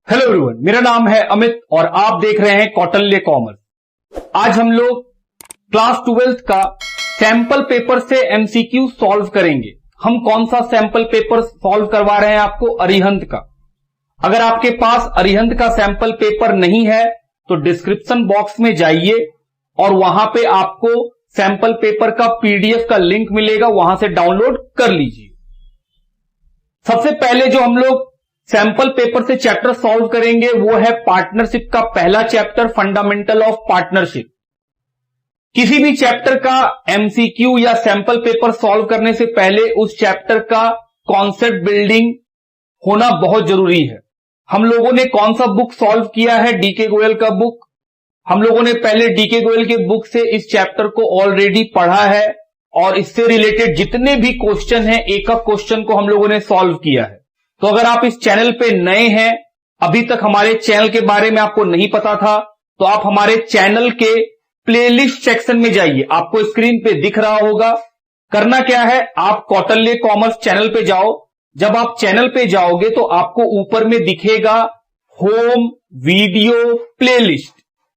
Hello everyone, मेरा नाम है अमित और आप देख रहे हैं कौटिल्य कॉमर्स। आज हम लोग क्लास 12th का सैंपल पेपर से एमसीक्यू सॉल्व करेंगे। हम कौन सा सैंपल पेपर सॉल्व करवा रहे हैं आपको? अरिहंत का। अगर आपके पास अरिहंत का सैंपल पेपर नहीं है तो डिस्क्रिप्शन बॉक्स में जाइए और वहां पे आपको सैंपल पेपर का पीडीएफ का लिंक मिलेगा, वहां से डाउनलोड कर लीजिए। सबसे पहले जो हम लोग सैंपल पेपर से चैप्टर सॉल्व करेंगे वो है पार्टनरशिप का पहला चैप्टर, फंडामेंटल ऑफ पार्टनरशिप। किसी भी चैप्टर का एमसीक्यू या सैंपल पेपर सॉल्व करने से पहले उस चैप्टर का कॉन्सेप्ट बिल्डिंग होना बहुत जरूरी है। हम लोगों ने कौन सा बुक सॉल्व किया है? डीके गोयल का बुक। हम लोगों ने पहले डीके गोयल के बुक से इस चैप्टर को ऑलरेडी पढ़ा है और इससे रिलेटेड जितने भी क्वेश्चन हैं, एक एक क्वेश्चन को हम लोगों ने सॉल्व किया है। तो अगर आप इस चैनल पे नए हैं, अभी तक हमारे चैनल के बारे में आपको नहीं पता था, तो आप हमारे चैनल के प्लेलिस्ट सेक्शन में जाइए, आपको स्क्रीन पे दिख रहा होगा। करना क्या है, आप कौटिल्य कॉमर्स चैनल पे जाओ। जब आप चैनल पे जाओगे तो आपको ऊपर में दिखेगा होम वीडियो प्लेलिस्ट।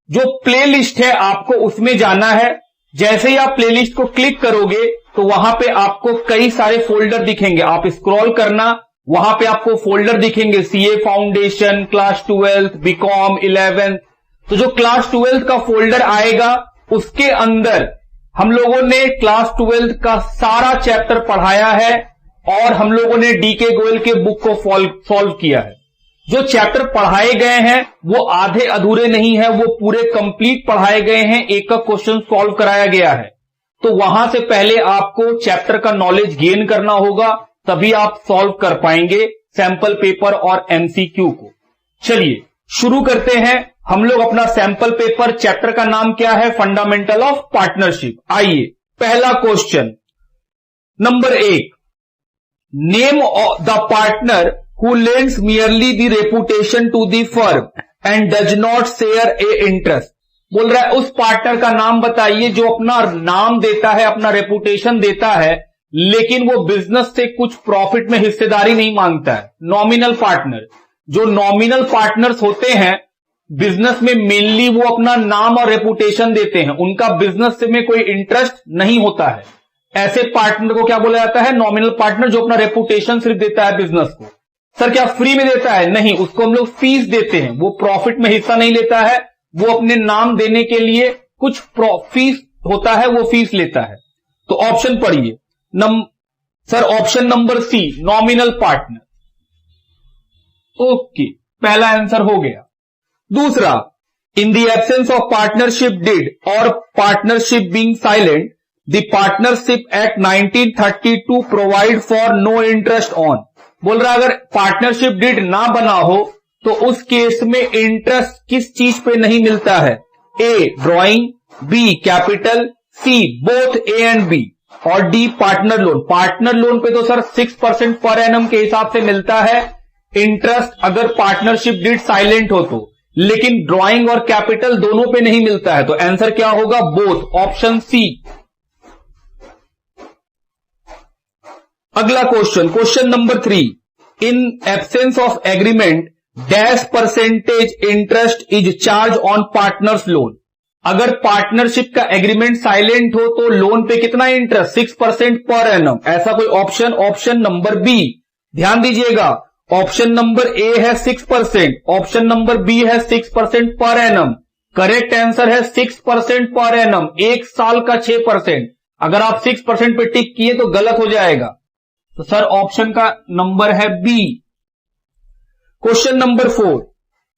जो प्लेलिस्ट है आपको उसमें जाना है। जैसे ही आप प्लेलिस्ट को क्लिक करोगे तो वहां पे आपको कई सारे फोल्डर दिखेंगे। आप स्क्रॉल करना, वहां पे आपको फोल्डर दिखेंगे, CA foundation, class 12th, BCom 11th। तो जो क्लास 12th का फोल्डर आएगा उसके अंदर हम लोगों ने क्लास 12th का सारा चैप्टर पढ़ाया है और हम लोगों ने डीके गोयल के बुक को सॉल्व किया है। जो चैप्टर पढ़ाए गए हैं वो आधे अधूरे नहीं है, वो पूरे कंप्लीट पढ़ाए गए हैं, एक एक क्वेश्चन सॉल्व कराया गया है। तो वहां से पहले आपको चैप्टर का नॉलेज गेन करना होगा, तभी आप सॉल्व कर पाएंगे सैंपल पेपर और एमसीक्यू को। चलिए शुरू करते हैं। हम लोग अपना सैंपल पेपर, चैप्टर का नाम क्या है? Fundamental of partnership. आइए, पहला question number 1, name the partner who lends merely the reputation to the firm and does not share a interest। बोल रहा है उस पार्टनर का नाम बताइए जो अपना नाम देता है, अपना रेपुटेशन देता है, लेकिन वो बिजनेस से कुछ प्रॉफिट में हिस्सेदारी नहीं मांगता है। Nominal partner. जो नॉमिनल पार्टनर्स होते हैं बिजनेस में, मेनली वो अपना नाम और रेपुटेशन देते हैं, उनका बिजनेस में कोई इंटरेस्ट नहीं होता है। ऐसे पार्टनर को क्या बोला जाता है? नॉमिनल पार्टनर, जो अपना रेपुटेशन सिर्फ देता है बिजनेस को। सर क्या फ्री में देता है? नहीं, उसको हम लोग फीस देते हैं। वो प्रॉफिट में हिस्सा नहीं लेता है, वो अपने नाम देने के लिए कुछ फीस होता है, वो फीस लेता है। तो ऑप्शन पढ़िए। Sir option number C, nominal partner. Okay, पहला आंसर हो गया। दूसरा, in the absence of partnership deed और partnership being silent, the partnership act 1932 provide for no interest on. बोल रहा है अगर पार्टनरशिप डीड ना बना हो तो उस केस में इंटरेस्ट किस चीज पे नहीं मिलता है? A drawing, B capital, C both A and B, और D partner loan. Partner loan पे तो सर 6% पर एनम के हिसाब से मिलता है इंटरेस्ट, अगर पार्टनरशिप डीड साइलेंट हो तो। लेकिन ड्राइंग और कैपिटल दोनों पे नहीं मिलता है, तो आंसर क्या होगा? Both, option C. अगला question, question number 3, in absence of agreement dash percentage interest is charge on partners loan. अगर पार्टनरशिप का एग्रीमेंट साइलेंट हो तो लोन पे कितना इंटरेस्ट? 6% per annum. ऐसा कोई ऑप्शन? Option number B. ध्यान दीजिएगा, ऑप्शन नंबर ए है 6%, ऑप्शन नंबर बी है 6% पर एनम। करेक्ट आंसर है 6% पर एनम, एक साल का 6%। अगर आप 6% पे टिक किए तो गलत हो जाएगा, तो सर ऑप्शन का नंबर है B. Question number 4,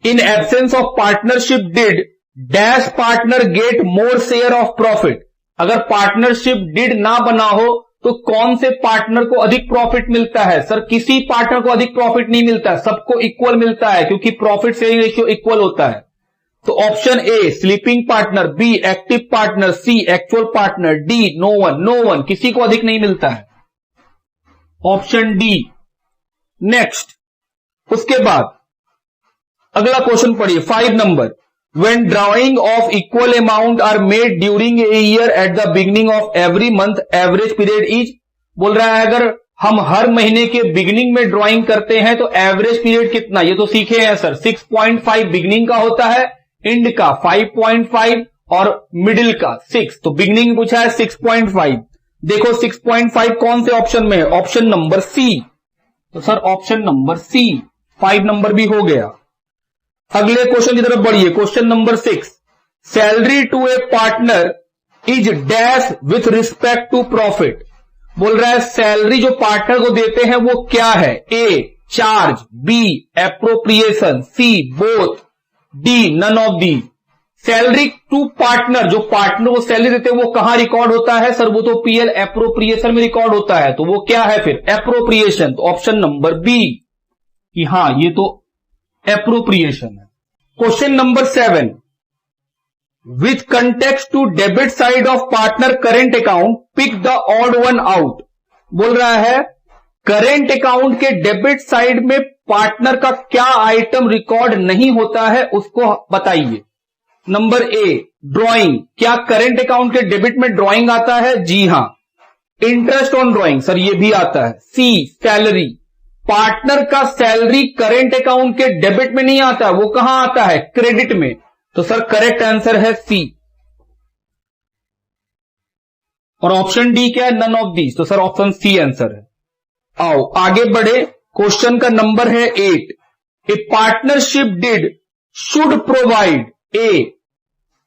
in absence of partnership deed dash partner get more share of profit. अगर पार्टनरशिप डिड ना बना हो तो कौन से पार्टनर को अधिक प्रॉफिट मिलता है? सर किसी पार्टनर को अधिक प्रॉफिट नहीं मिलता है, सबको इक्वल मिलता है, क्योंकि प्रॉफिट शेयरिंग रेशियो इक्वल होता है। तो option A sleeping partner, B active partner, C actual partner, D no one, किसी को अधिक नहीं मिलता है। Option D. नेक्स्ट, उसके बाद अगला क्वेश्चन पढ़िए, 5 number, when drawing of equal amount are made during a year at the beginning of every month average period is. बोल रहा है अगर हम हर महीने के बिगिनिंग में ड्राइंग करते हैं तो एवरेज पीरियड कितना, ये तो सीखे हैं सर। 6.5 बिगिनिंग का होता है, एंड का 5.5 और मिडिल का 6। तो बिगिनिंग पूछा है 6.5। देखो 6.5 कौन से ऑप्शन में है, ऑप्शन नंबर सी। तो sir option number C 5 number भी हो गया। अगले क्वेश्चन की तरफ बढ़िए, question number 6। Salary to a partner is dash with respect to profit. बोल रहा है सैलरी जो पार्टनर को देते हैं वो क्या है, A charge, B appropriation, C both, D none of the. Salary to partner, जो पार्टनर को सैलरी देते हैं वो कहां रिकॉर्ड होता है सर, वो तो पीएल एप्रोप्रिएशन में रिकॉर्ड होता है। तो वो क्या है फिर, एप्रोप्रिएशन। तो ऑप्शन नंबर बी कि हां ये तो एप्रोप्रिएशन है। Question number 7। With context to debit side of partner current account, pick the odd one out। बोल रहा है करेंट अकाउंट के डेबिट साइड में पार्टनर का क्या आइटम रिकॉर्ड नहीं होता है उसको बताइए। नंबर ए ड्राइंग, क्या करेंट अकाउंट के डेबिट में ड्राइंग आता है, जी हां। इंटरेस्ट ऑन ड्राइंग, सर ये भी आता है। सी सैलरी, पार्टनर का सैलरी करेंट अकाउंट के डेबिट में नहीं आता, वो कहां आता है, क्रेडिट में। तो सर करेक्ट आंसर है सी। और ऑप्शन डी क्या है, नन ऑफ दीज। तो सर ऑप्शन सी आंसर है। आओ आगे बढ़े, क्वेश्चन का नंबर है 8। A partnership deed should provide A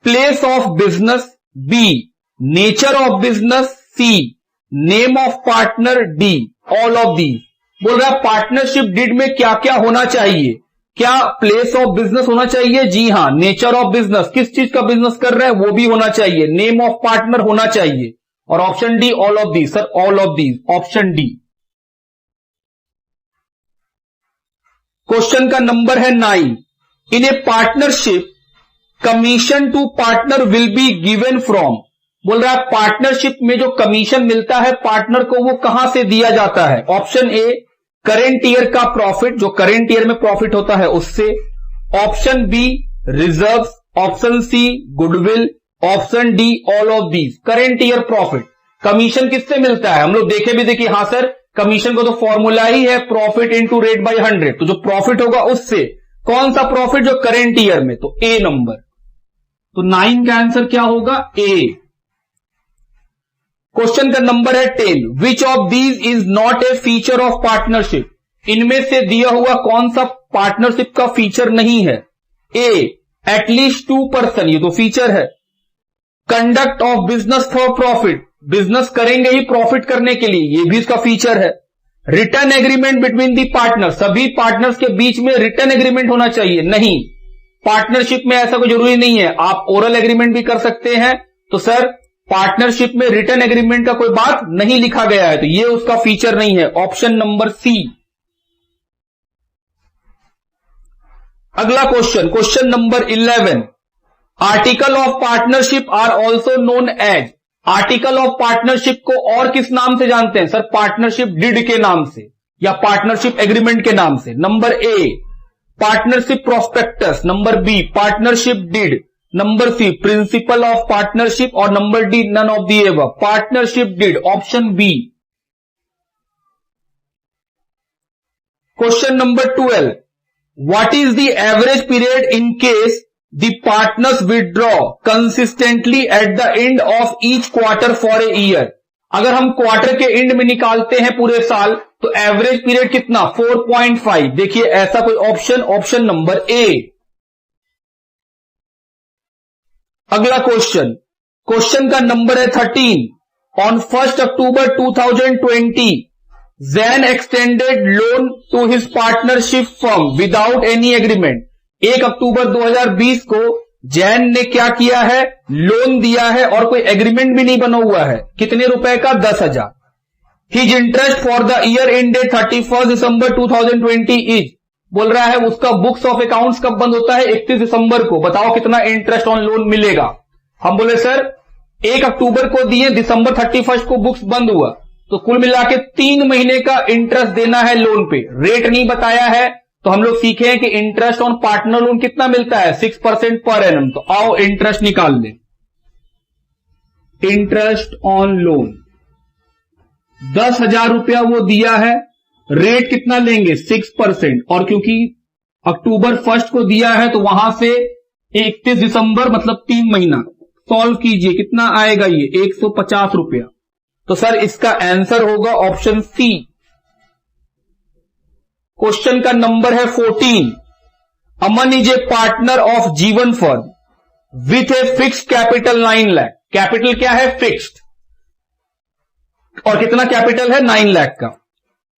place of business, B nature of business, C name of partner, D all of these. बोल रहा है पार्टनरशिप डिड में क्या क्या होना चाहिए, क्या प्लेस ऑफ बिजनेस होना चाहिए, जी हां। नेचर ऑफ बिजनेस, किस चीज का बिजनेस कर रहे हैं वो भी होना चाहिए। नेम ऑफ पार्टनर होना चाहिए। और option D all of these, sir all of these, option D. Question का नंबर है 9। In a partnership commission to partner will be given from. बोल रहा है पार्टनरशिप में जो कमीशन मिलता है पार्टनर को वो कहां से दिया जाता है। ऑप्शन ए करेंट ईयर का प्रॉफिट, जो करेंट ईयर में प्रॉफिट होता है उससे। Option B reserves, option C goodwill, option D all of these. Current year profit commission किससे मिलता है, हम लोग देखे भी देखिए, हां सर कमीशन को तो फॉर्मूला ही है प्रॉफिट इंटू रेट बाई 100। तो जो प्रॉफिट होगा उससे, कौन सा प्रॉफिट, जो करेंट ईयर में, तो ए नंबर। तो 9 का आंसर क्या होगा, ए। क्वेश्चन का नंबर है 10। विच of these is not A feature of partnership. इनमें से दिया हुआ कौन सा पार्टनरशिप का फीचर नहीं है। ए एटलीस्ट 2 पर्सन, ये तो फीचर है। Conduct of business for profit, business करेंगे ही प्रॉफिट करने के लिए, ये भी इसका फीचर है। Return agreement between the partner, सभी पार्टनर्स के बीच में रिटर्न एग्रीमेंट होना चाहिए, नहीं। पार्टनरशिप में ऐसा कोई जरूरी नहीं है, आप ओरल एग्रीमेंट भी कर सकते हैं। तो सर पार्टनरशिप में रिटर्न एग्रीमेंट का कोई बात नहीं लिखा गया है, तो ये उसका फीचर नहीं है। Option number C. अगला question, question number 11। Article of partnership are also known as. Article of partnership को और किस नाम से जानते हैं सर, पार्टनरशिप डिड के नाम से या पार्टनरशिप एग्रीमेंट के नाम से। Number A partnership prospectus, number B partnership deed, number C principle of partnership, और number D none of the above. Partnership deed, option B. Question number 12। What is the average period in case the partners withdraw consistently at the end of each quarter for a year. अगर हम quarter के and में निकालते हैं पूरे साल तो average period कितना, 4.5। देखिए ऐसा कोई ऑप्शन, ऑप्शन नंबर ए। अगला क्वेश्चन, क्वेश्चन का नंबर है 13। On 1 October 2020 Jain extended loan to his partnership firm without any agreement. 1 October 2020 को जैन ने क्या किया है, लोन दिया है और कोई एग्रीमेंट भी नहीं बना हुआ है। कितने रुपए का, 10,000। His interest for the year ended 31 December 2020 is. बोल रहा है उसका बुक्स ऑफ अकाउंट्स कब बंद होता है, 31 दिसंबर को। बताओ कितना इंटरेस्ट ऑन लोन मिलेगा। हम बोले सर 1 अक्टूबर को दिए, दिसंबर 31 को बुक्स बंद हुआ, तो कुल मिला के 3 महीने का इंटरेस्ट देना है लोन पे। रेट नहीं बताया है, तो हम लोग सीखे हैं कि इंटरेस्ट ऑन पार्टनर लोन कितना मिलता है, 6% पर एनम। तो आओ इंटरेस्ट निकाल लें। इंटरेस्ट ऑन लोन 10,000 रुपया वो दिया है, रेट कितना लेंगे 6%, और क्योंकि अक्टूबर 1 को दिया है तो वहां से 31 दिसंबर मतलब 3 महीना सॉल्व कीजिए, कितना आएगा ये 150 रुपया। तो सर इसका आंसर होगा ऑप्शन सी। क्वेश्चन का नंबर है 14। अमन इज ए पार्टनर ऑफ जीवन firm with a fixed capital 9 lakh. Capital क्या है फिक्स्ड, और कितना कैपिटल है 9 लाख का।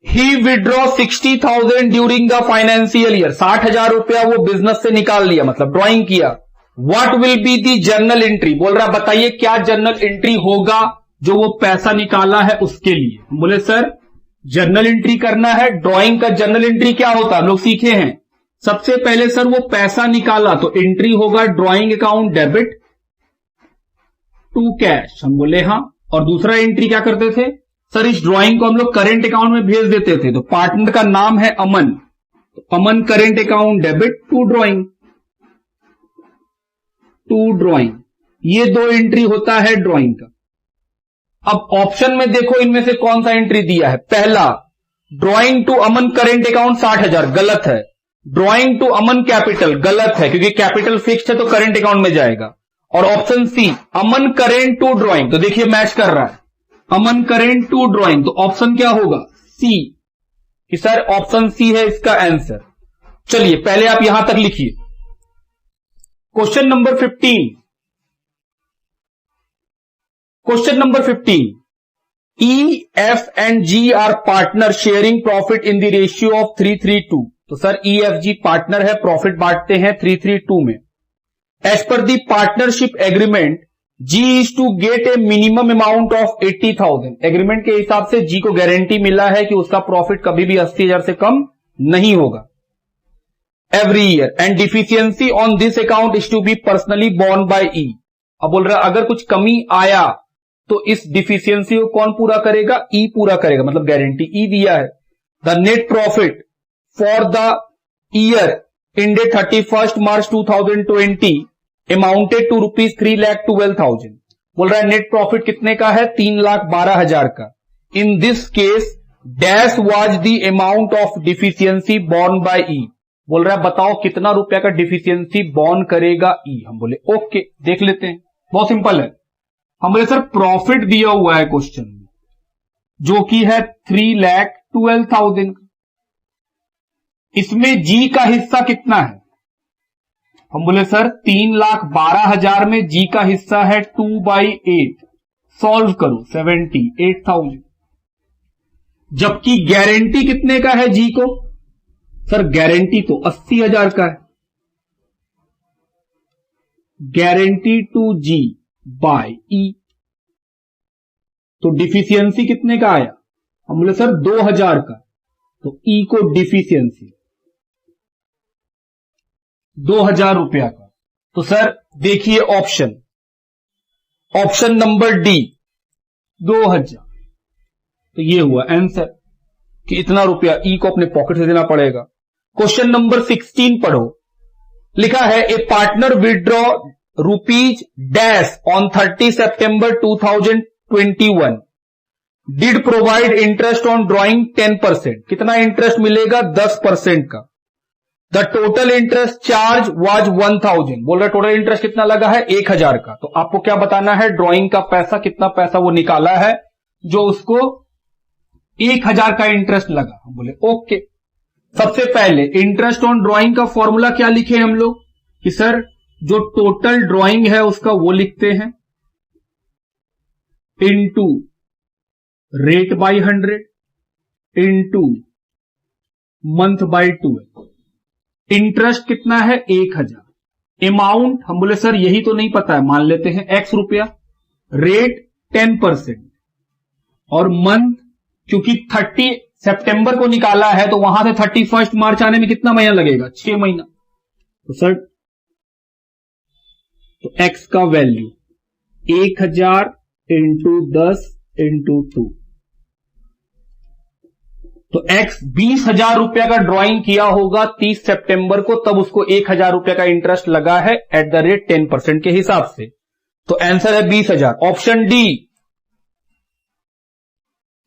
He withdraw 60,000 during the financial year. 60,000 रुपया वो बिजनेस से निकाल लिया, मतलब ड्राइंग किया। What will be the journal entry, बोल रहा बताइए क्या जर्नल एंट्री होगा जो वो पैसा निकाला है उसके लिए। बोले सर जर्नल एंट्री करना है, ड्राइंग का जर्नल एंट्री क्या होता है हम लोग सीखे हैं। सबसे पहले सर वो पैसा निकाला तो एंट्री होगा drawing account debit to cash, हम बोले हाँ। और दूसरा एंट्री क्या करते थे सर, इस ड्राइंग को हम लोग करेंट अकाउंट में भेज देते थे। तो पार्टनर का नाम है अमन, तो Aman current account debit to drawing, ये 2 एंट्री होता है ड्राइंग का। अब ऑप्शन में देखो इनमें से कौन सा एंट्री दिया है। पहला drawing to Aman current account 60,000 गलत है। ड्राइंग टू अमन कैपिटल गलत है, क्योंकि कैपिटल फिक्स्ड है तो करेंट अकाउंट में जाएगा। और option C Aman current to drawing, तो देखिए मैच कर रहा है अमन करेंट टू ड्राइंग, तो ऑप्शन क्या होगा सी, कि सर ऑप्शन सी है इसका आंसर। चलिए पहले आप यहां तक लिखिए। Question number 15। Question number 15, E, F and G are partner sharing profit in the ratio of 3:3:2। तो sir E, F, G partner है, प्रॉफिट बांटते हैं 3:3:2 में। As per the partnership agreement G is to get a minimum amount of 80,000। Agreement के हिसाब से G को guarantee मिला है कि उसका प्रॉफिट कभी भी 80,000 से कम नहीं होगा every year, and deficiency on this account is to be personally borne by E। अब बोल रहा अगर कुछ कमी आया तो इस डिफिशियंसी को कौन पूरा करेगा, E पूरा करेगा, मतलब गारंटी E दिया है। The net profit for the year ended 31st March 2020 amounted to ₹3,12,000। बोल रहा है नेट प्रॉफिट कितने का है 3,12,000 का। In this case dash was the amount of deficiency borne by E. बोल रहा है बताओ कितना रुपया का डिफिशियंसी बोर्न करेगा ई। हम बोले ओके देख लेते हैं, बहुत सिंपल है। हम बोले सर प्रॉफिट दिया हुआ है क्वेश्चन में जो कि है 3,12,000 का, इसमें जी का हिस्सा कितना है। हम बोले सर 3,12,000 में जी का हिस्सा है 2/8, सॉल्व करो 78,000। जबकि गारंटी कितने का है जी को, सर गारंटी तो 80,000 का है। गारंटी टू जी बाय ई, तो डिफिशियंसी कितने का आया, हम बोले सर 2,000 का, तो ई को डिफिशियंसी 2,000 रुपया का। तो सर देखिए ऑप्शन नंबर डी 2,000, तो ये हुआ आंसर कि इतना रुपया ई को अपने पॉकेट से देना पड़ेगा। क्वेश्चन नंबर 16 पढ़ो। लिखा है A partner withdraw rupees dash on 30 सितंबर 2021 did provide interest on drawing 10%। कितना इंटरेस्ट मिलेगा 10% का। The total interest charge was 1,000। बोल रहा टोटल इंटरेस्ट कितना लगा है 1,000 का। तो आपको क्या बताना है ड्रॉइंग का पैसा, कितना पैसा वो निकाला है जो उसको 1,000 का इंटरेस्ट लगा। हम बोले ओके। सबसे पहले इंटरेस्ट ऑन ड्रॉइंग का फॉर्मूला क्या लिखे हम लोग कि सर जो टोटल ड्रॉइंग है उसका वो लिखते हैं into rate by 100 into month by 12। Interest कितना है 1,000। अमाउंट हम बोले सर यही तो नहीं पता है, मान लेते हैं x रुपया, रेट 10% और मंथ क्योंकि 30 सितंबर को निकाला है तो वहां से 31 मार्च आने में कितना महीना लगेगा 6 महीना। तो सर तो x का वैल्यू 1,000 इंटू 10 इंटू 2, तो x 20,000 रुपया का ड्राइंग किया होगा 30 सितंबर को, तब उसको 1,000 रुपया का इंटरेस्ट लगा है एट द रेट 10% के हिसाब से। तो आंसर है 20,000, ऑप्शन डी।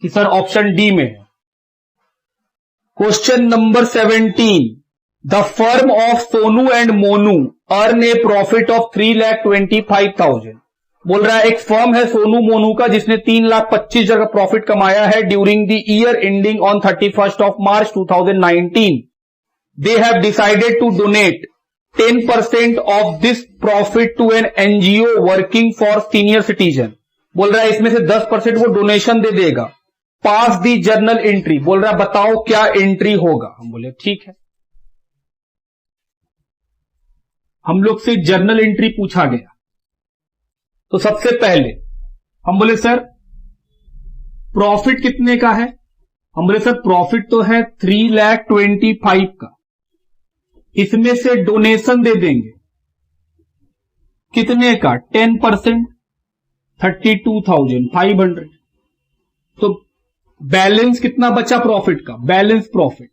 कि सर ऑप्शन डी में है। Question number 17, the firm of Sonu and Monu earn A profit of 3,25,000। बोल रहा है एक फर्म है सोनू मोनू का जिसने 3,25,000 का प्रॉफिट कमाया है during the year ending on 31st of March 2019। They have decided to donate 10% of this profit to an NGO working for senior citizen. बोल रहा है इसमें से 10% वो डोनेशन दे देगा। पास दी जर्नल एंट्री। बोल रहा है बताओ क्या एंट्री होगा। हम बोले ठीक है। हम लोग से जर्नल एंट्री पूछा गया तो सबसे पहले हम बोले सर प्रॉफिट कितने का है। हम बोले सर प्रॉफिट तो है 3,25,000 का, इसमें से डोनेशन दे देंगे कितने का 10%, 32,500। तो बैलेंस कितना बचा प्रॉफिट का, बैलेंस प्रॉफिट।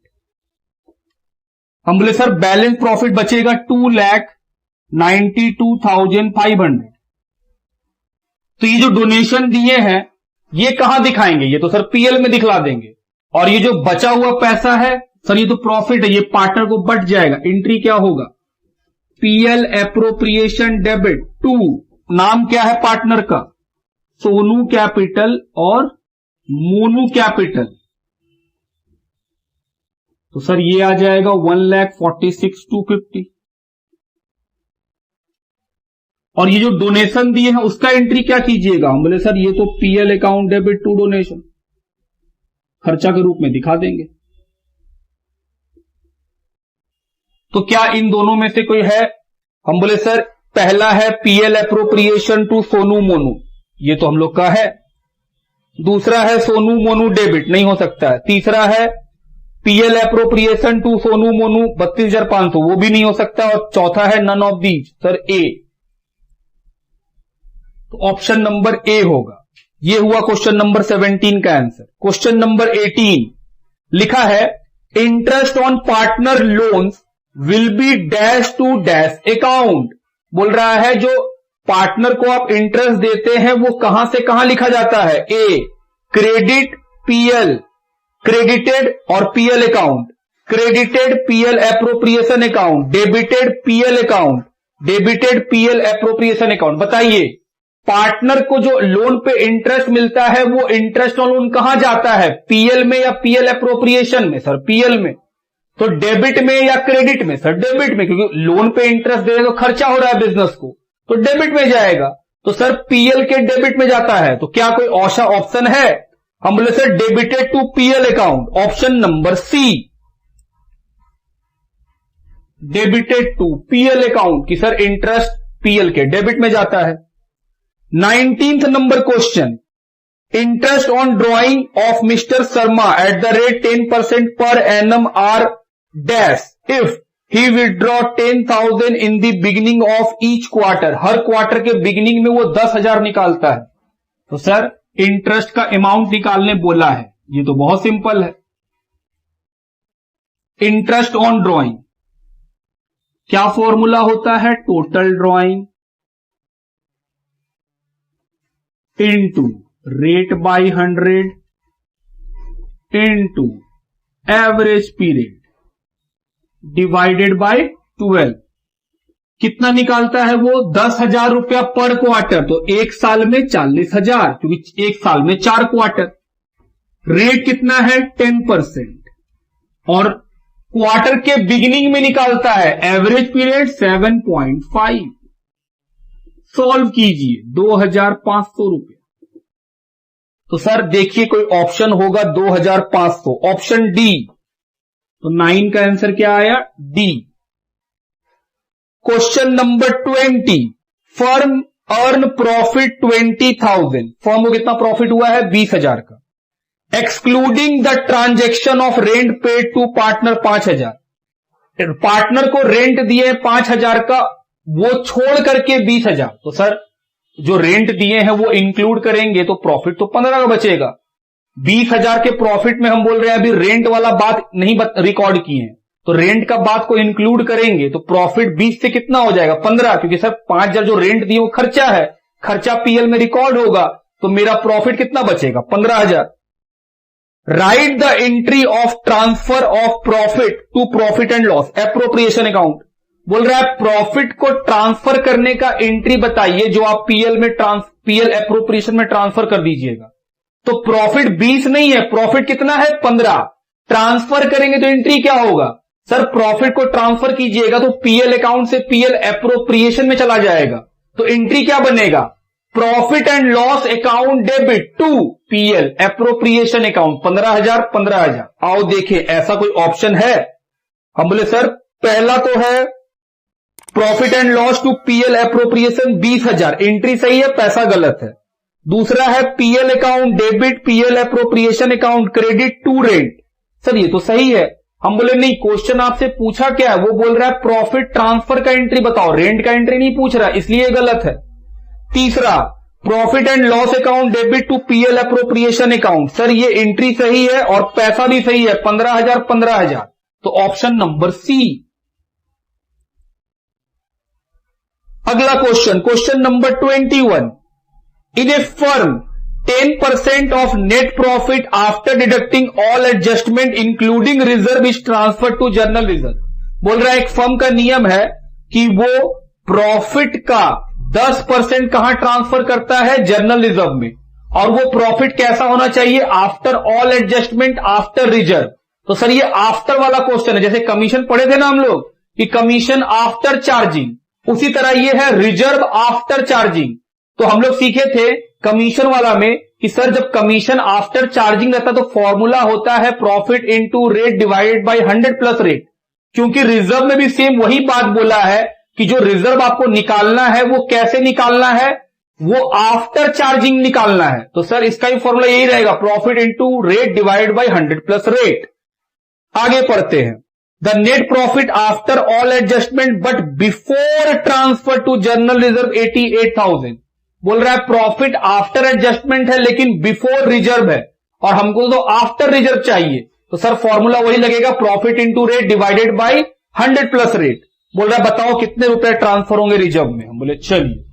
हम बोले सर बैलेंस प्रॉफिट बचेगा 2,92,500। तो ये जो डोनेशन दिए हैं ये कहां दिखाएंगे, ये तो सर पीएल में दिखला देंगे। और ये जो बचा हुआ पैसा है सर ये तो प्रॉफिट है, ये पार्टनर को बट जाएगा। एंट्री क्या होगा, पीएल एप्रोप्रिएशन डेबिट टू, नाम क्या है पार्टनर का, सोनू कैपिटल और मोनू कैपिटल। तो सर ये आ जाएगा 1,46,250। और ये जो डोनेशन दिए हैं उसका एंट्री क्या कीजिएगा। हम बोले सर ये तो PL account debit to donation, खर्चा के रूप में दिखा देंगे। तो क्या इन दोनों में से कोई है। हम बोले सर पहला है PL appropriation to Sonu Monu, ये तो हम लोग का है। दूसरा है सोनू मोनू डेबिट, नहीं हो सकता है। तीसरा है PL appropriation to Sonu Monu 32,500, वो भी नहीं हो सकता। और चौथा है none of these, sir A. तो ऑप्शन नंबर ए होगा। ये हुआ क्वेश्चन नंबर 17 का आंसर। क्वेश्चन नंबर 18 लिखा है interest on partner loans will be dash to dash account. बोल रहा है जो पार्टनर को आप इंटरेस्ट देते हैं वो कहां से कहां लिखा जाता है। ए क्रेडिट पीएल, क्रेडिटेड और PL account, credited PL appropriation account, debited PL account, debited PL appropriation account. बताइए पार्टनर को जो लोन पे इंटरेस्ट मिलता है वो इंटरेस्ट ऑन लोन कहां जाता है, पीएल में या पीएल एप्रोप्रिएशन में। सर पीएल में। तो डेबिट में या क्रेडिट में, सर डेबिट में, क्योंकि लोन पे इंटरेस्ट दे रहे तो खर्चा हो रहा है बिजनेस को, तो डेबिट में जाएगा। तो सर पीएल के डेबिट में जाता है। तो क्या कोई ऐसा ऑप्शन है। हम बोले sir debited to PL account, option number C, debited to PL account की सर इंटरेस्ट पीएल के डेबिट में जाता है। 19th number question, interest on drawing of mister Sharma at the rate 10% per annum are dash if he withdraw 10,000 in the beginning of each quarter. हर quarter के beginning में वो 10,000 निकालता है। तो सर इंटरेस्ट का अमाउंट निकालने बोला है, ये तो बहुत सिंपल है। इंटरेस्ट ऑन ड्रॉइंग क्या फॉर्मूला होता है, total drawing into rate by 100 into average period divided by 12। कितना निकालता है वो, 10,000 रुपया पर क्वार्टर। तो एक साल में 40,000, क्योंकि एक साल में 4 क्वार्टर। रेट कितना है 10%। और क्वार्टर के बिगिनिंग में निकालता है एवरेज पीरियड 7.5। सॉल्व कीजिए 2,500 रुपया। तो सर देखिए कोई ऑप्शन होगा 2,500, ऑप्शन डी। तो 9 का आंसर क्या आया, D. Question number 20, firm earn profit 20,000। Firm को कितना प्रॉफिट हुआ है 20,000 का, excluding the transaction of rent paid to partner 5,000। Partner को रेंट दिए 5,000 का, वो छोड़ करके 20,000। तो सर जो रेंट दिए हैं वो इंक्लूड करेंगे तो प्रॉफिट तो 15 का बचेगा। 20,000 के प्रॉफिट में हम बोल रहे हैं अभी रेंट वाला बात नहीं रिकॉर्ड किए हैं, तो रेंट का बात को इंक्लूड करेंगे तो प्रॉफिट 20 से कितना हो जाएगा 15, क्योंकि सर 5,000 जो रेंट दिए वो खर्चा है, खर्चा पीएल में रिकॉर्ड होगा, तो मेरा प्रॉफिट कितना बचेगा 15,000। Write the entry of transfer of profit to profit and loss appropriation account. बोल रहा है प्रॉफिट को ट्रांसफर करने का एंट्री बताइए जो आप पीएल एप्रोप्रिएशन में ट्रांसफर कर दीजिएगा। तो प्रॉफिट 20 नहीं है, प्रॉफिट कितना है 15। ट्रांसफर करेंगे तो एंट्री क्या होगा? सर प्रॉफिट को ट्रांसफर कीजिएगा तो पीएल अकाउंट से पीएल एप्रोप्रिएशन में चला जाएगा, तो एंट्री क्या बनेगा? Profit and loss account debit to PL appropriation account 15,000। आओ देखें ऐसा कोई ऑप्शन है? हम बोले सर पहला तो है profit and loss to PL appropriation 20,000, entry सही है, पैसा गलत है। दूसरा है PL account debit PL appropriation account credit to rent, sir ये तो सही है। हम बोले नहीं, क्वेश्चन आपसे पूछा क्या है? वो बोल रहा है प्रॉफिट ट्रांसफर का एंट्री बताओ, रेंट का एंट्री नहीं पूछ रहा, इसलिए गलत है। तीसरा profit and loss account debit to PL appropriation account, sir ये एंट्री सही है और पैसा भी सही है 15,000। तो ऑप्शन नंबर सी। अगला question number 21। In a firm 10% of net profit after deducting all adjustment including reserve is transfer to journal reserve. बोल रहा है एक फर्म का नियम है कि वो प्रॉफिट का 10% कहां ट्रांसफर करता है? जर्नल रिजर्व में। और वो प्रॉफिट कैसा होना चाहिए? After all adjustment after reserve. तो सर ये आफ्टर वाला क्वेश्चन है, जैसे कमीशन पढ़े थे ना हम लोग कि कमीशन आफ्टर चार्जिंग, उसी तरह ये है रिजर्व आफ्टर चार्जिंग। तो हम लोग सीखे थे कमीशन वाला में कि सर जब कमीशन आफ्टर चार्जिंग रहता तो फॉर्मूला होता है profit into rate divided by 100 plus rate. क्योंकि रिजर्व में भी सेम वही बात बोला है कि जो रिजर्व आपको निकालना है वो कैसे निकालना है? वो आफ्टर चार्जिंग निकालना है। तो सर इसका भी फॉर्मूला यही रहेगा, profit into rate divided by 100 plus rate. आगे पढ़ते हैं। The net profit after all adjustment but before transfer to journal reserve 88,000। बोल रहा है प्रॉफिट आफ्टर एडजस्टमेंट है लेकिन बिफोर रिजर्व है और हमको तो आफ्टर रिजर्व चाहिए। तो सर फॉर्मूला वही लगेगा, profit into rate divided by 100 plus rate. बोल रहा है बताओ कितने रुपए ट्रांसफर होंगे रिजर्व में? हम बोले चलिए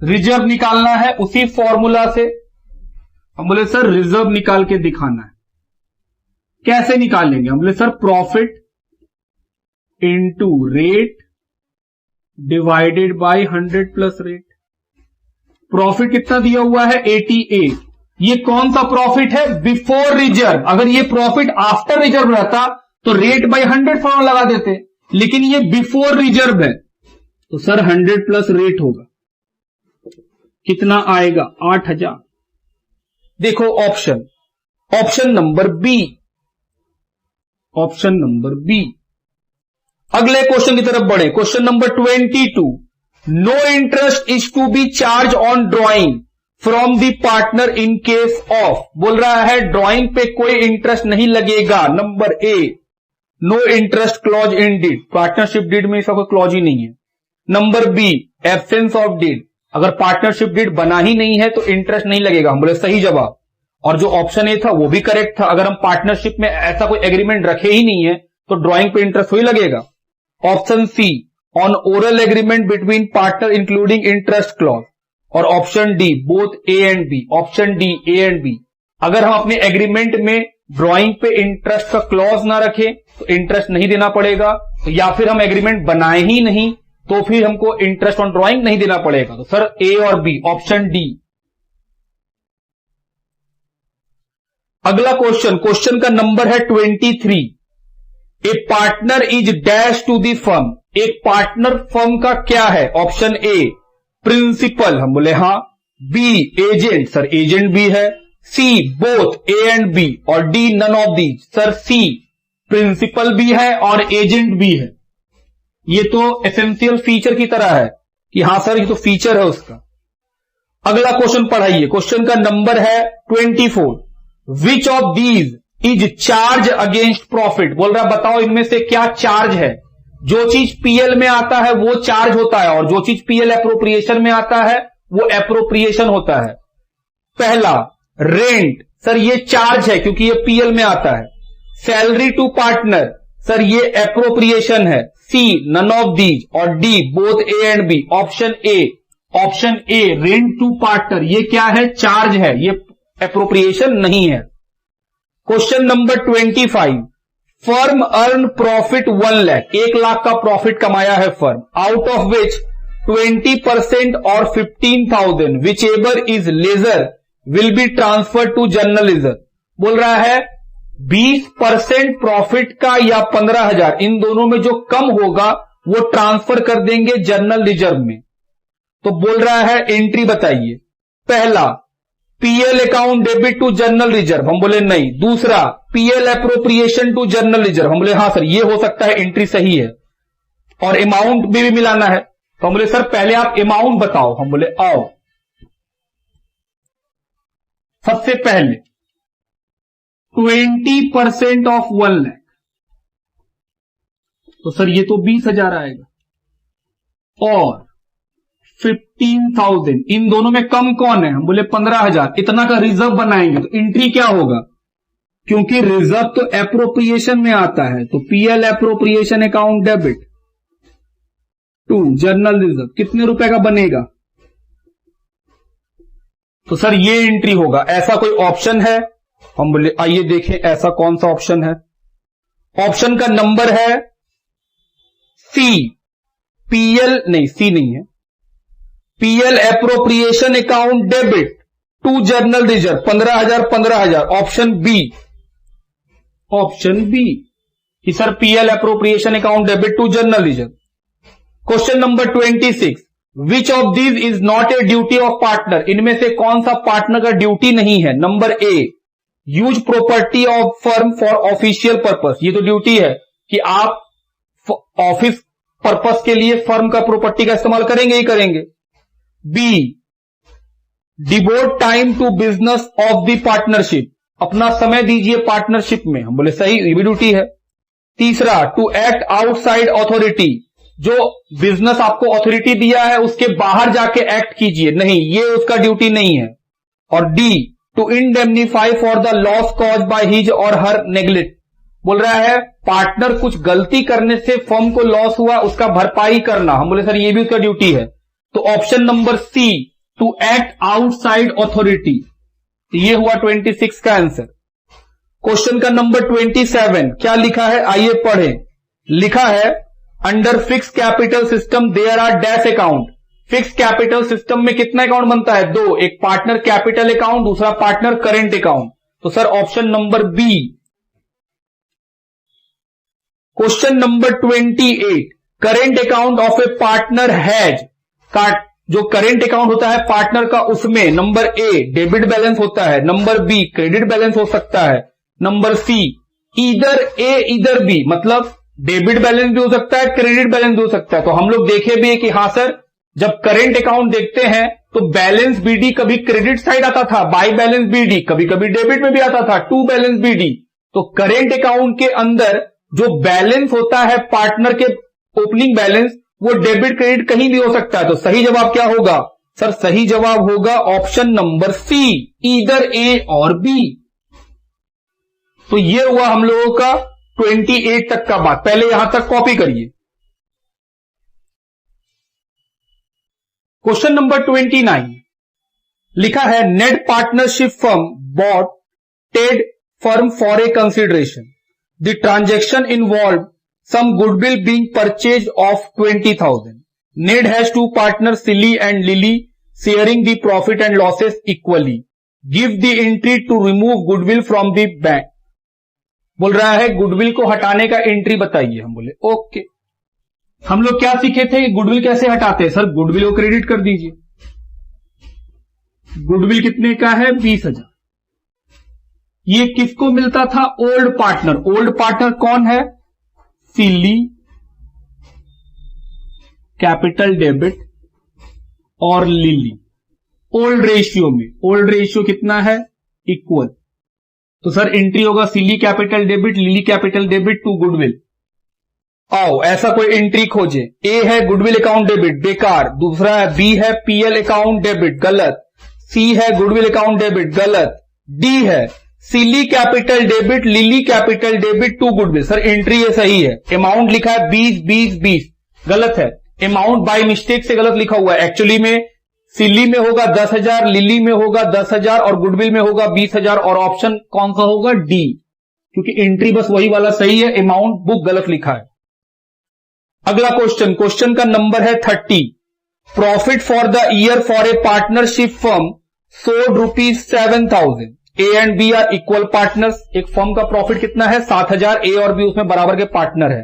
रिजर्व निकालना है उसी फॉर्मूला से। हम बोले सर रिजर्व निकाल के दिखाना है, कैसे निकालेंगे? हम बोले sir profit into rate divided by 100 plus rate. Profit कितना दिया हुआ है? 88। ये कौन सा प्रॉफिट है? Before reserve. अगर ये प्रॉफिट आफ्टर रिजर्व रहता तो रेट बाय 100 फॉर्मूला लगा देते, लेकिन ये बिफोर रिजर्व है तो सर 100 प्लस रेट होगा, कितना आएगा? 8,000। देखो option number B, option number B. अगले क्वेश्चन की तरफ बढ़े। Question number 22। No interest is to be charge on drawing from the partner in case of. बोल रहा है ड्रॉइंग पे कोई इंटरेस्ट नहीं लगेगा। Number A, no interest clause in deed, partnership deed में इसका कोई क्लॉज ही नहीं है। Number B, absence of deed, अगर पार्टनरशिप डीड बना ही नहीं है तो इंटरेस्ट नहीं लगेगा। हम बोले सही जवाब। और जो ऑप्शन ए था वो भी करेक्ट था, अगर हम पार्टनरशिप में ऐसा कोई एग्रीमेंट रखे ही नहीं है तो ड्रॉइंग पे इंटरेस्ट ही लगेगा। Option C, on oral agreement between partner including interest clause. और option D, both A and B. Option D, A and B. अगर हम अपने एग्रीमेंट में ड्रॉइंग पे इंटरेस्ट का क्लॉज ना रखें तो इंटरेस्ट नहीं देना पड़ेगा, या फिर हम एग्रीमेंट बनाए ही नहीं तो फिर हमको इंटरेस्ट ऑन ड्रॉइंग नहीं देना पड़ेगा। तो सर ए और बी, ऑप्शन डी। अगला क्वेश्चन का नंबर है 23। A partner is dash to the firm. एक पार्टनर फर्म का क्या है? ऑप्शन ए प्रिंसिपल, हम बोले हां। बी एजेंट, सर एजेंट भी है। C both A and B. और D none of these, sir C principal भी है और एजेंट भी है। ये तो एसेंशियल फीचर की तरह है कि हां सर ये तो फीचर है उसका। अगला क्वेश्चन पढ़ाइए। क्वेश्चन का नंबर है 24। विच of these is charge against profit. बोल रहा है बताओ इनमें से क्या चार्ज है? जो चीज पीएल में आता है वो चार्ज होता है और जो चीज पीएल एप्रोप्रिएशन में आता है वो एप्रोप्रिएशन होता है। पहला रेंट, सर ये चार्ज है क्योंकि ये पीएल में आता है। सैलरी टू पार्टनर, सर ये एप्रोप्रिएशन है। सी नन ऑफ दीज और D both A and B. Option A rent to partner ये क्या है? चार्ज है, ये एप्रोप्रिएशन नहीं है। Question number 25, firm earn profit 1 lakh, 1 lakh का प्रॉफिट कमाया है फर्म, आउट ऑफ विच 20% और 15,000 whichever is lesser will be transfer to general reserve. बोल रहा है 20% प्रॉफिट का या 15,000, इन दोनों में जो कम होगा वो ट्रांसफर कर देंगे जनरल रिजर्व में। तो बोल रहा है एंट्री बताइए। पहला, PL account debit to general reserve, हम बोले नहीं। दूसरा, PL appropriation to general reserve, हम बोले हां सर ये हो सकता है, एंट्री सही है। और अमाउंट भी मिलाना है, तो हम बोले सर पहले आप अमाउंट बताओ, हम बोले आओ। सबसे पहले 20% ऑफ 1 लाख, तो सर ये तो 20,000 आएगा। और 15,000, इन दोनों में कम कौन है, हम बोले 15,000, इतना का रिजर्व बनाएंगे तो एंट्री क्या होगा, क्योंकि रिजर्व तो एप्रोप्रिएशन में आता है, तो PL appropriation account debit to general reserve कितने रुपए का बनेगा, तो सर ये एंट्री होगा। ऐसा कोई ऑप्शन है, हम बोले आइए देखें ऐसा कौन सा ऑप्शन है। ऑप्शन का नंबर है सी, पीएल नहीं, सी नहीं है, PL appropriation account debit to general reserve 15,000 15,000, option B. Option B कि sir PL appropriation account debit to general reserve. Question number 26, which of these is not a duty of partner, इनमें से कौन सा partner का duty नहीं है। Number A, use property of firm for official purpose, ये तो ड्यूटी है कि आप ऑफिस पर्पस के लिए फर्म का प्रॉपर्टी का इस्तेमाल करेंगे ही करेंगे। B, devote time to business of the partnership, अपना समय दीजिए पार्टनरशिप में, हम बोले सही, ये भी ड्यूटी है। तीसरा, टू एक्ट आउटसाइड अथॉरिटी, जो बिजनेस आपको अथॉरिटी दिया है उसके बाहर जाके एक्ट कीजिए, नहीं ये उसका ड्यूटी नहीं है। और D, to indemnify for the loss cause by his or her neglect, बोल रहा है पार्टनर कुछ गलती करने से फर्म को लॉस हुआ उसका भरपाई करना, हम बोले सर ये भी उसका ड्यूटी है। तो option number C, to act outside authority, ये हुआ 26 का आंसर। क्वेश्चन का नंबर 27 क्या लिखा है, आइए पढ़ें। लिखा है under fix capital system there are dash account, fix capital system में कितना अकाउंट बनता है, दो, एक पार्टनर कैपिटल अकाउंट, दूसरा पार्टनर करेंट अकाउंट। तो sir option number B. Question number 28, current account of a partner has, का जो करेंट अकाउंट होता है पार्टनर का उसमें नंबर ए डेबिट बैलेंस होता है, नंबर बी क्रेडिट बैलेंस हो सकता है, नंबर सी इधर ए इधर बी, मतलब डेबिट बैलेंस भी हो सकता है क्रेडिट बैलेंस भी हो सकता है। तो हम लोग देखे भी है कि हां सर जब करेंट अकाउंट देखते हैं तो बैलेंस बीडी कभी क्रेडिट साइड आता था, बाय बैलेंस बीडी कभी कभी डेबिट में भी आता था, टू बैलेंस बीडी। तो करेंट अकाउंट के अंदर जो बैलेंस होता है पार्टनर के ओपनिंग बैलेंस, वो डेबिट क्रेडिट कहीं भी हो सकता है। तो सही जवाब क्या होगा, सर सही जवाब होगा ऑप्शन नंबर सी, ईदर ए और बी। तो ये हुआ हम लोगों का 28 तक का बात, पहले यहां तक कॉपी करिए। क्वेश्चन नंबर 29 लिखा है net partnership firm bought Ted firm for a consideration, the transaction involve some goodwill being purchased of 20,000. Ned has two partners, Silly and Lily, sharing the profit and losses equally. Give the entry to remove goodwill from the bank. बोल रहा है goodwill को हटाने का entry बताइए, हम बोले okay. हम लोग क्या सीखे थे, गुडविल कैसे हटाते हैं, सर गुडविल को क्रेडिट कर दीजिए। गुडविल कितने का है, 20,000। ये किसको मिलता था, ओल्ड पार्टनर। ओल्ड पार्टनर कौन है, सिली कैपिटल डेबिट और लिली। ओल्ड रेशियो में, ओल्ड रेशियो कितना है, इक्वल। तो सर एंट्री होगा Silly capital debit, Lily capital debit to goodwill. आओ ऐसा कोई एंट्री खोजे। ए है गुडविल अकाउंट डेबिट, बेकार। दूसरा है बी है पीएल अकाउंट डेबिट, गलत। सी है गुडविल अकाउंट डेबिट, गलत। डी है Silly capital debit, Lily capital debit to goodwill. Sir entry ये सही है। अमाउंट लिखा है 20 20 20, गलत है। अमाउंट बाय मिस्टेक से गलत लिखा हुआ है, एक्चुअली में सिल्ली में होगा 10,000, लिली में होगा 10,000 और गुडविल में होगा 20,000 और ऑप्शन कौन सा होगा? डी, क्योंकि एंट्री बस वही वाला सही है, अमाउंट बुक गलत लिखा है। अगला क्वेश्चन का नंबर है 30। Profit for the year for a partnership firm sold ₹7,000। A and B are equal partners. एक फर्म का प्रॉफिट कितना है? 7,000। ए और बी उसमें बराबर के पार्टनर है।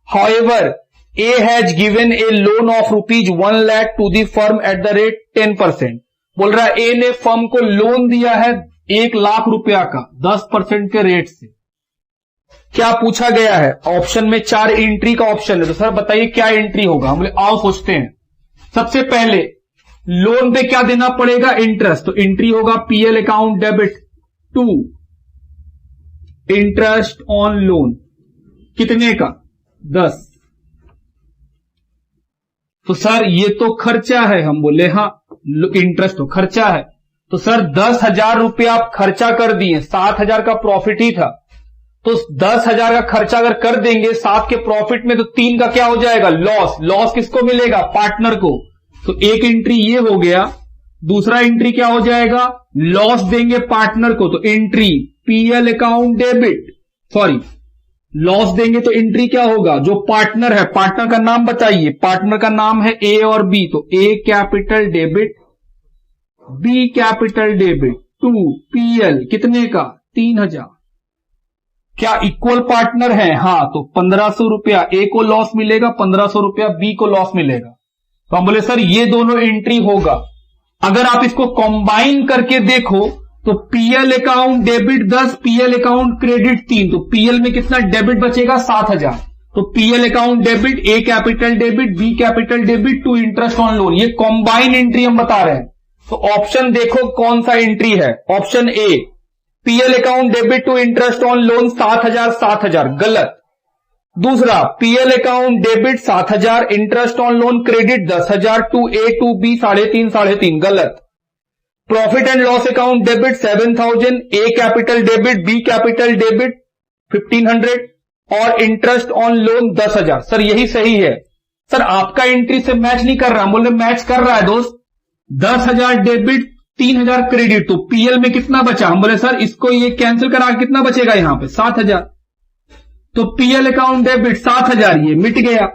However A has given a loan of ₹1 lakh to the firm at the rate 10%। बोल रहा है ए ने फर्म को लोन दिया है 1 लाख रुपया का 10% के रेट से। क्या पूछा गया है? ऑप्शन में 4 एंट्री का ऑप्शन है, तो सर बताइए क्या एंट्री होगा? हम लोग आओ सोचते हैं। सबसे पहले लोन पे क्या देना पड़ेगा? इंटरेस्ट। तो एंट्री होगा PL account debit to interest on loan. कितने का? 10। तो सर ये तो खर्चा है। हम बोले हाँ, इंटरेस्ट तो खर्चा है। तो सर 10,000 रुपया आप खर्चा कर दिए, 7,000 का प्रॉफिट ही था। तो 10,000 का खर्चा अगर कर देंगे 7 के प्रॉफिट में, तो 3 का क्या हो जाएगा? लॉस। लॉस किसको मिलेगा? पार्टनर को। तो एक एंट्री ये हो गया। दूसरा एंट्री क्या हो जाएगा? लॉस देंगे पार्टनर को, तो entry PL account debit, sorry loss देंगे तो एंट्री क्या होगा? जो पार्टनर है, पार्टनर का नाम बताइए। पार्टनर का नाम है ए और बी, तो A capital debit, B capital debit to PL कितने का? 3,000। क्या इक्वल पार्टनर है? हाँ, तो 1,500 रुपया ए को लॉस मिलेगा, 1,500 रुपया बी को लॉस मिलेगा। तो हम बोले सर ये दोनों एंट्री होगा। अगर आप इसको कंबाइन करके देखो तो PL account debit 10, PL account credit 3, तो पीएल में कितना डेबिट बचेगा? 7,000। तो PL account debit, A capital debit, B capital debit to interest on loan, ये कंबाइन एंट्री हम बता रहे हैं। तो ऑप्शन देखो कौन सा एंट्री है। Option A PL account debit to interest on loan 7,000, 7,000 गलत। दूसरा PL account debit 7,000, interest on loan credit 10,000 to A to B 3.5, 3.5 गलत। Profit and loss account debit 7,000, A capital debit, B capital debit 1,500 और interest on loan 10,000। Sir यही सही है। Sir आपका entry से match नहीं कर रहा। बोले मैच कर रहा है दोस्त। 10,000 डेबिट, 3,000 क्रेडिट, तो पीएल में कितना बचा? हम बोले सर इसको ये कैंसिल करा कितना बचेगा यहां पे? 7,000। तो पीएल अकाउंट डेबिट 7,000 ये मिट गया।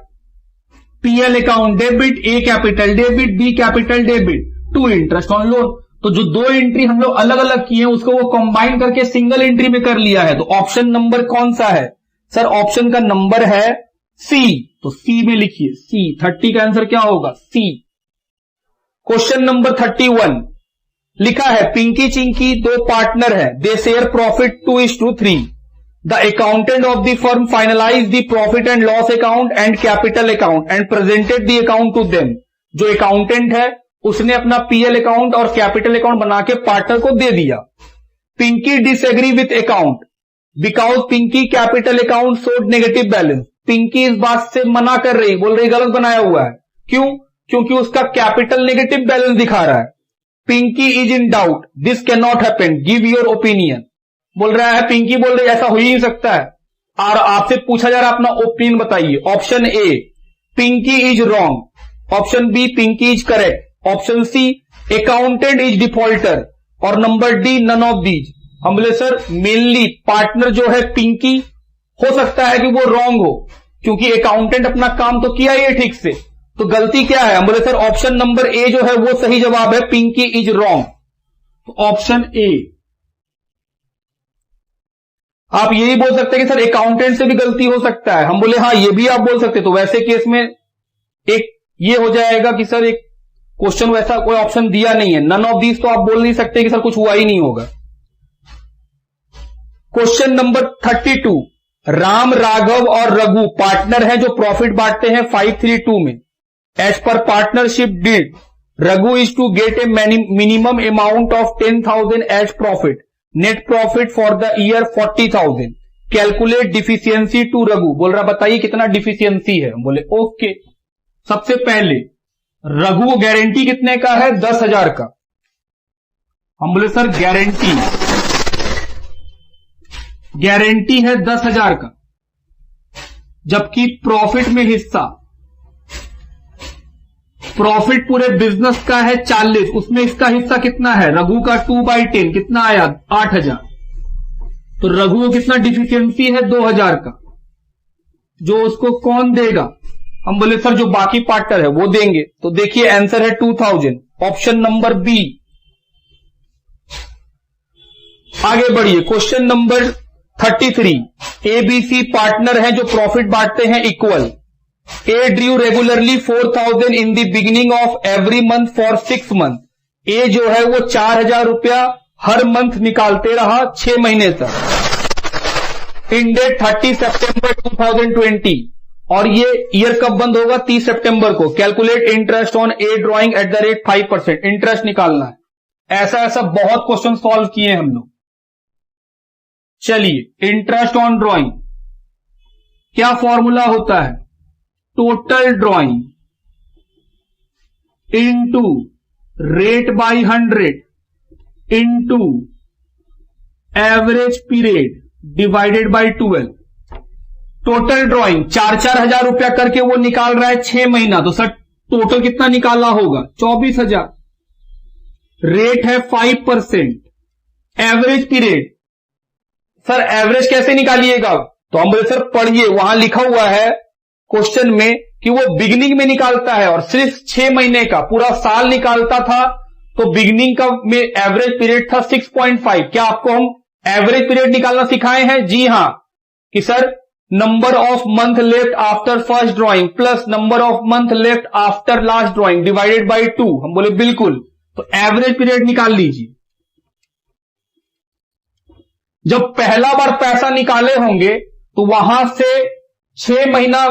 PL account debit, A capital debit, B capital debit to interest on loan. तो जो 2 एंट्री हम लोग अलग अलग किए हैं उसको वो कंबाइन करके सिंगल एंट्री में कर लिया है। तो ऑप्शन नंबर कौन सा है? सर ऑप्शन का नंबर है सी। तो सी में लिखिए सी। 30 का आंसर क्या होगा? सी। क्वेश्चन नंबर 31 लिखा है पिंकी चिंकी 2 पार्टनर है, they share profit 2:3। The accountant of the firm finalize the profit and loss account and capital account and presented the account to them. जो अकाउंटेंट है उसने अपना पीएल अकाउंट और कैपिटल अकाउंट बना के पार्टनर को दे दिया। Pinki disagree with account because Pinki capital account showed negative balance. Pinki इस बात से मना कर रही, बोल रही गलत बनाया हुआ है। क्यों? क्योंकि उसका कैपिटल नेगेटिव बैलेंस दिखा रहा है। Pinky is in doubt, this can not happen, give your opinion. बोल रहा है पिंकी बोल रही ऐसा हो ही नहीं सकता है और आपसे पूछा जा रहा है अपना ओपिनियन बताइए। Option A Pinki is wrong, option B Pinki is correct, option C accountant is defaulter और number D none of these. हम बोले सर मेनली पार्टनर जो है पिंकी हो सकता है कि वो रॉन्ग हो क्योंकि अकाउंटेंट अपना काम तो किया ही है ठीक से, तो गलती क्या है? हम बोले सर ऑप्शन नंबर ए जो है वो सही जवाब है, पिंकी इज रॉन्ग। तो ऑप्शन ए। आप यही बोल सकते हैं कि सर अकाउंटेंट से भी गलती हो सकता है। हम बोले हाँ ये भी आप बोल सकते। तो वैसे केस में एक ये हो जाएगा कि सर एक क्वेश्चन वैसा कोई ऑप्शन दिया नहीं है, नन ऑफ दीज तो आप बोल नहीं सकते कि सर कुछ हुआ ही नहीं होगा। क्वेश्चन नंबर 32 राम राघव और रघु पार्टनर हैं जो प्रॉफिट बांटते हैं 532 में। As per partnership deed Raghu is to get a minimum amount of 10,000 as profit, net profit for the year 40,000। Calculate deficiency to Raghu. बोल रहा बताइए कितना डिफिशियंसी है। बोले ओके। सबसे पहले रघु गारंटी कितने का है? 10,000 का। हम बोले सर गारंटी है 10,000 का, जबकि प्रॉफिट में हिस्सा प्रॉफिट पूरे बिजनेस का है 40, उसमें इसका हिस्सा कितना है, रघु का 2/10 कितना आया 8000, तो रघु को कितना डिफिशियंसी है 2000 का, जो उसको कौन देगा, हम बोले सर जो बाकी पार्टनर है वो देंगे, तो देखिए आंसर है 2000, ऑप्शन नंबर बी। आगे बढ़िए, क्वेश्चन नंबर 33, एबीसी पार्टनर हैं जो प्रॉफिट बांटते हैं equal. A drew regularly 4000 in the beginning of every month for 6 month. A जो है वो 4000 रुपया हर मंथ निकालते रहा 6 महीने तक, इन डेट 30 सितंबर 2020, और ये ईयर कब बंद होगा 30 सितंबर को। Calculate interest on A drawing eight the rate 5%, interest निकालना है। ऐसा ऐसा बहुत क्वेश्चन सॉल्व किए हम लोग। चलिए, इंटरेस्ट ऑन ड्रॉइंग क्या फॉर्मूला होता है, total drawing into rate by 100 into average period divided by 12। Total drawing 4-4 रुपया करके वो निकाल रहा है 6 महीना, तो सर टोटल कितना निकाला होगा 24,000। रेट है 5%, एवरेज पीरियड, सर एवरेज कैसे निकालिएगा, तो हम बोले सर पढ़िए, वहां लिखा हुआ है क्वेश्चन में कि वो बिगिनिंग में निकालता है और सिर्फ 6 महीने का, पूरा साल निकालता था तो बिगिनिंग का में एवरेज पीरियड था 6.5। क्या आपको हम एवरेज पीरियड निकालना सिखाए हैं? जी हां, कि sir number of month left after first drawing plus number of month left after last drawing divided by 2। हम बोले बिल्कुल, तो एवरेज पीरियड निकाल लीजिए। जब पहला बार पैसा निकाले होंगे तो वहां से 6 महीना,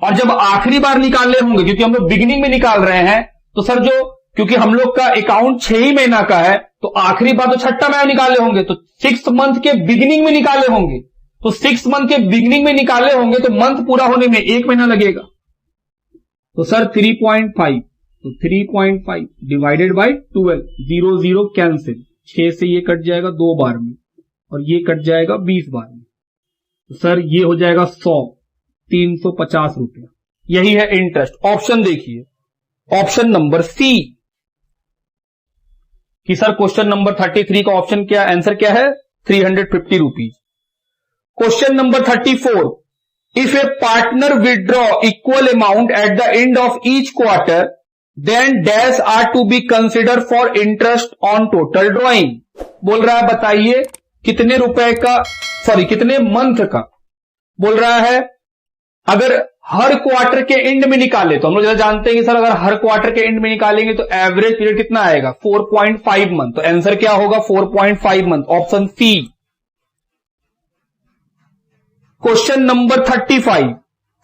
और जब आखिरी बार निकाले होंगे, क्योंकि हम लोग बिगिनिंग में निकाल रहे हैं, तो सर जो क्योंकि हम लोग का अकाउंट 6 ही महीना का है, तो आखिरी बार तो 6ठा महीना निकाले होंगे, तो 6 मंथ के बिगिनिंग में निकाले होंगे, तो 6 मंथ के बिगिनिंग में निकाले होंगे तो मंथ पूरा होने में 1 महीना लगेगा। तो सर 3.5, तो 3.5 डिवाइडेड बाय 12, 0 0 कैंसिल, 6 से ये कट जाएगा 2 बार में और ये कट जाएगा 20 बार में, तो सर ये हो जाएगा 100, 350 रुपया। यही है इंटरेस्ट। ऑप्शन देखिए, ऑप्शन नंबर सी, कि सर क्वेश्चन नंबर 33 का ऑप्शन क्या, आंसर क्या है 350 rupees. Question number 34, if a partner withdraw equal amount at the end of each quarter then dash are to be consider for interest on total drawing. बोल रहा है बताइए कितने रुपए का, सॉरी कितने मंथ का, बोल रहा है अगर हर क्वार्टर के एंड में निकाले, तो हम लोग जानते हैं कि सर अगर हर क्वार्टर के एंड में निकालेंगे तो एवरेज पीरियड कितना आएगा 4.5 मंथ, तो आंसर क्या होगा 4.5 month, option C. Question number 35,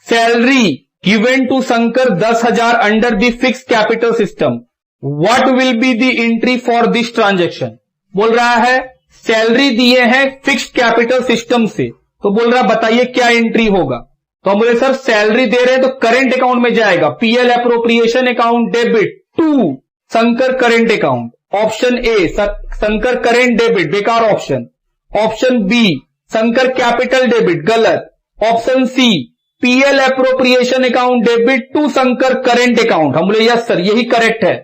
salary given to Shankar 10,000 under the fix capital system, what will be the entry for this transaction. बोल रहा है सैलरी दिए हैं फिक्स्ड कैपिटल सिस्टम से, तो बोल रहा है बताइए क्या एंट्री होगा। तो हम बोले सर सैलरी दे रहे हैं तो करेंट अकाउंट में जाएगा, PL appropriation account debit to Shankar current account. Option A Shankar current debit, बेकार option. Option B Shankar capital debit, गलत। Option C PL appropriation account debit to Shankar current account. हम बोले यस सर यही करेक्ट है,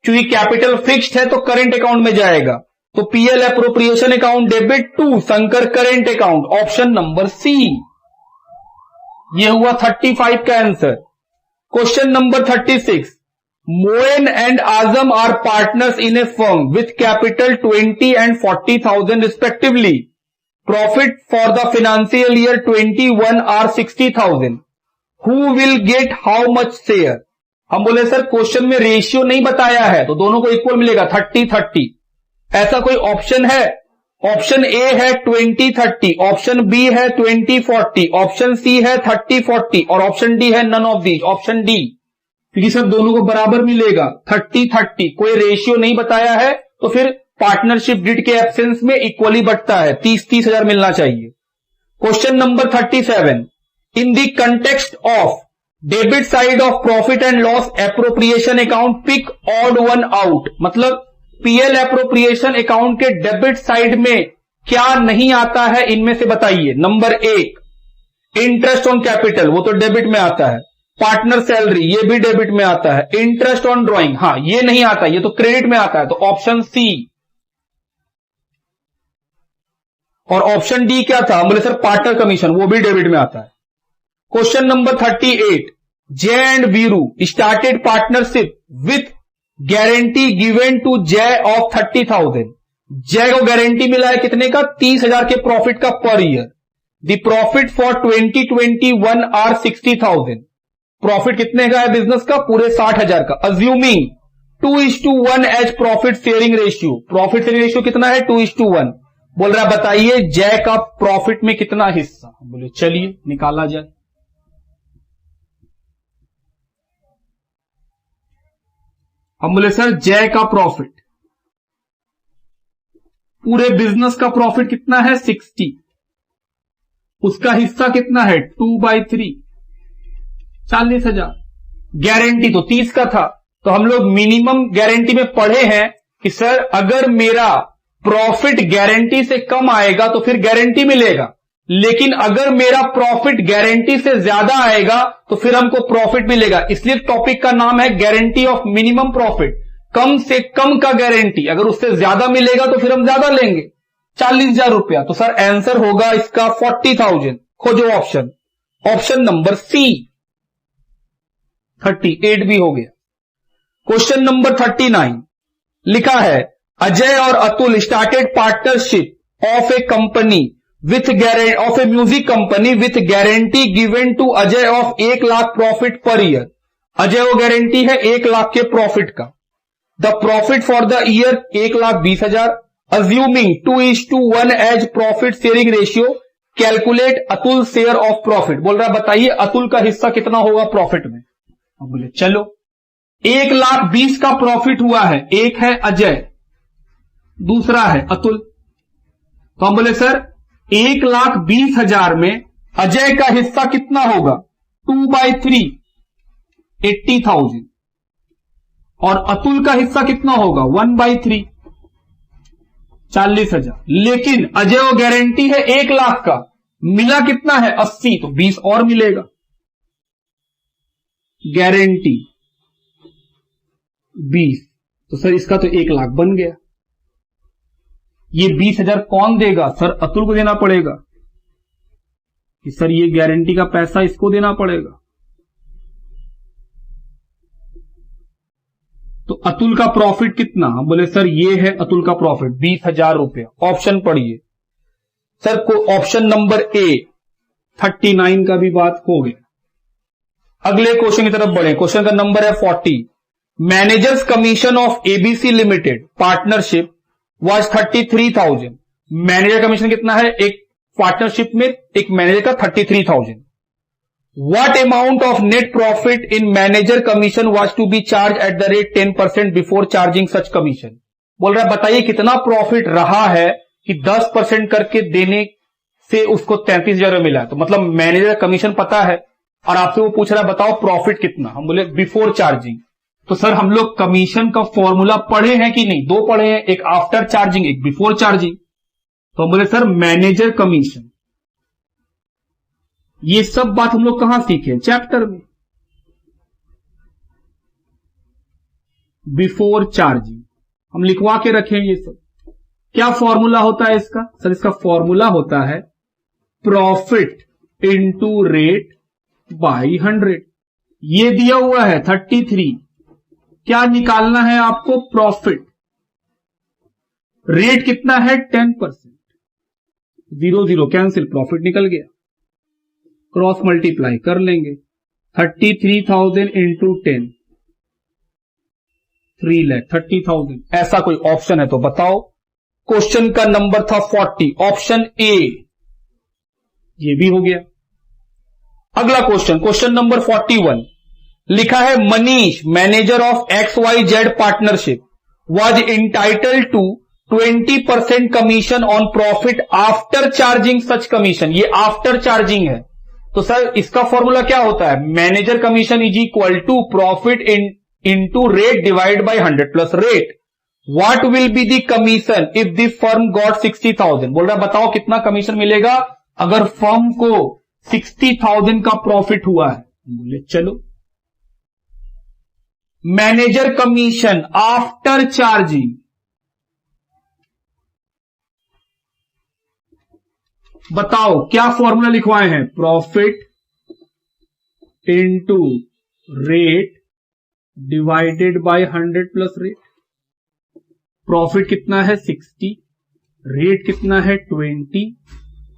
क्योंकि कैपिटल फिक्स्ड है तो करेंट अकाउंट में जाएगा, तो PL appropriation account debit to Shankar current account, option number C. यह हुआ 35 का answer. Question number 36, Moin and Azam are partners in a firm with capital 20 and 40,000 respectively. Profit for the financial year 21 are 60,000। Who will get how much share. हम बोले sir question में ratio नहीं बताया है तो दोनों को इक्वल मिलेगा 30-30। ऐसा कोई ऑप्शन है? ऑप्शन ए है 20-30, ऑप्शन बी है 20-40, ऑप्शन सी है 30-40 और ऑप्शन डी है none of these, option D. क्योंकि सर दोनों को बराबर मिलेगा 30-30, कोई रेशियो नहीं बताया है तो फिर पार्टनरशिप डीड के एब्सेंस में इक्वली बटता है, 30-30 हजार मिलना चाहिए। Question number 37, in the context of debit side of profit and loss appropriation account pick odd one out. मतलब पीएल एप्रोप्रिएशन अकाउंट के डेबिट साइड में क्या नहीं आता है इनमें से बताइए। नंबर 1 इंटरेस्ट ऑन कैपिटल, वो तो डेबिट में आता है। पार्टनर सैलरी ये भी डेबिट में आता है। इंटरेस्ट ऑन ड्रॉइंग, हाँ ये नहीं आता, ये तो क्रेडिट में आता है, तो ऑप्शन सी। और ऑप्शन डी क्या था? बोले सर पार्टनर कमीशन, वो भी डेबिट में आता है। Question number 38, Jai and Veeru started partnership with guarantee given to Jai of 30,000। Jai को गारंटी मिला है कितने का? 30,000 के प्रॉफिट का per year. The profit for 2021 are 60,000। Profit कितने का है बिजनेस का? पूरे 60,000 का। Assuming 2:1 as profit sharing ratio. Profit sharing ratio कितना है? 2:1। बोल रहा बताइए जय का प्रॉफिट में कितना हिस्सा? बोले चलिए निकाला जाए। हम बोले सर जय का प्रॉफिट, पूरे बिजनेस का प्रॉफिट कितना है? 60। उसका हिस्सा कितना है? 2/3, 40,000। गारंटी तो 30 का था, तो हम लोग मिनिमम गारंटी में पढ़े हैं कि सर अगर मेरा प्रॉफिट गारंटी से कम आएगा तो फिर गारंटी मिलेगा, लेकिन अगर मेरा प्रॉफिट गारंटी से ज्यादा आएगा तो फिर हमको प्रॉफिट मिलेगा। इसलिए टॉपिक का नाम है गारंटी ऑफ मिनिमम प्रॉफिट। कम से कम का गारंटी, अगर उससे ज्यादा मिलेगा तो फिर हम ज्यादा लेंगे। 40,000 रुपया, तो सर आंसर होगा इसका 40,000। खोजो ऑप्शन, ऑप्शन नंबर सी। 38 भी हो गया। क्वेश्चन नंबर 39 लिखा है अजय और Atul started partnership of a company with of a music company with guarantee given to Ajay of 1 lakh profit per year. Ajay को गारंटी है 1 लाख के प्रॉफिट का। The profit for the year 1,20,000। Assuming 2:1 as profit sharing ratio, calculate Atul share of profit. बोल रहा बताइए अतुल का हिस्सा कितना होगा प्रॉफिट में? हम बोले चलो 1,20,000 का प्रॉफिट हुआ है, एक है अजय, दूसरा है अतुल। तो हम बोले सर 1,20,000 में अजय का हिस्सा कितना होगा? 2/3, 80,000। और अतुल का हिस्सा कितना होगा? 1/3, 40,000। लेकिन अजय को गारंटी है 1 लाख का, मिला कितना है? 80, तो 20 और मिलेगा। गारंटी 20, तो सर इसका तो 1 लाख बन गया। ये 20,000 कौन देगा? सर अतुल को देना पड़ेगा कि सर ये गारंटी का पैसा इसको देना पड़ेगा। तो अतुल का प्रॉफिट कितना? हम बोले सर ये है अतुल का प्रॉफिट 20,000 रुपया। ऑप्शन पढ़िए सर को, ऑप्शन नंबर ए। 39 का भी बात हो गया। अगले क्वेश्चन की तरफ बढ़े। क्वेश्चन का नंबर है 40। Managers commission of ABC limited partnership was 33,000। Manager commission कितना है एक पार्टनरशिप में? एक मैनेजर का 33,000। What amount of net profit in manager commission was to be charge at the rate 10% before charging such commission. बोल रहा है बताइए कितना प्रॉफिट रहा है कि 10% करके देने से उसको 33,000 मिला है। तो मतलब मैनेजर कमीशन पता है और आपसे वो पूछ रहा है बताओ प्रॉफिट कितना। हम बोले बिफोर चार्जिंग। तो सर हम लोग कमीशन का फॉर्मूला पढ़े हैं कि नहीं? 2 पढ़े हैं, एक आफ्टर चार्जिंग एक बिफोर चार्जिंग। तो हम बोले सर मैनेजर कमीशन, ये सब बात हम लोग कहां सीखे? चैप्टर में। बिफोर चार्जिंग हम लिखवा के रखें ये सब। क्या फॉर्मूला होता है इसका? सर इसका फॉर्मूला होता है प्रॉफिट इनटू रेट बाई 100। ये दिया हुआ है 33। क्या निकालना है आपको? प्रॉफिट। रेट कितना है? 10%। 0 कैंसिल, प्रॉफिट निकल गया। क्रॉस मल्टीप्लाई कर लेंगे। 33,000 इंटू 10, 3 लाख 30,000। ऐसा कोई ऑप्शन है तो बताओ। क्वेश्चन का नंबर था 40, ऑप्शन ए। ये भी हो गया। अगला क्वेश्चन, क्वेश्चन नंबर 41 लिखा है Manish manager of XYZ partnership was entitled to 20% commission on profit after charging such commission. ये आफ्टर चार्जिंग है। तो सर इसका फॉर्मूला क्या होता है? Manager commission is equal to profit into rate divide by 100 plus rate. What will be the commission if the firm got 60,000। बोल रहा बताओ कितना कमीशन मिलेगा अगर फर्म को 60,000 का प्रॉफिट हुआ है। बोले चलो मैनेजर कमीशन आफ्टर चार्जिंग, बताओ क्या फॉर्मूला लिखवाए हैं, profit into rate divided by 100 plus rate. Profit कितना है 60, रेट कितना है 20,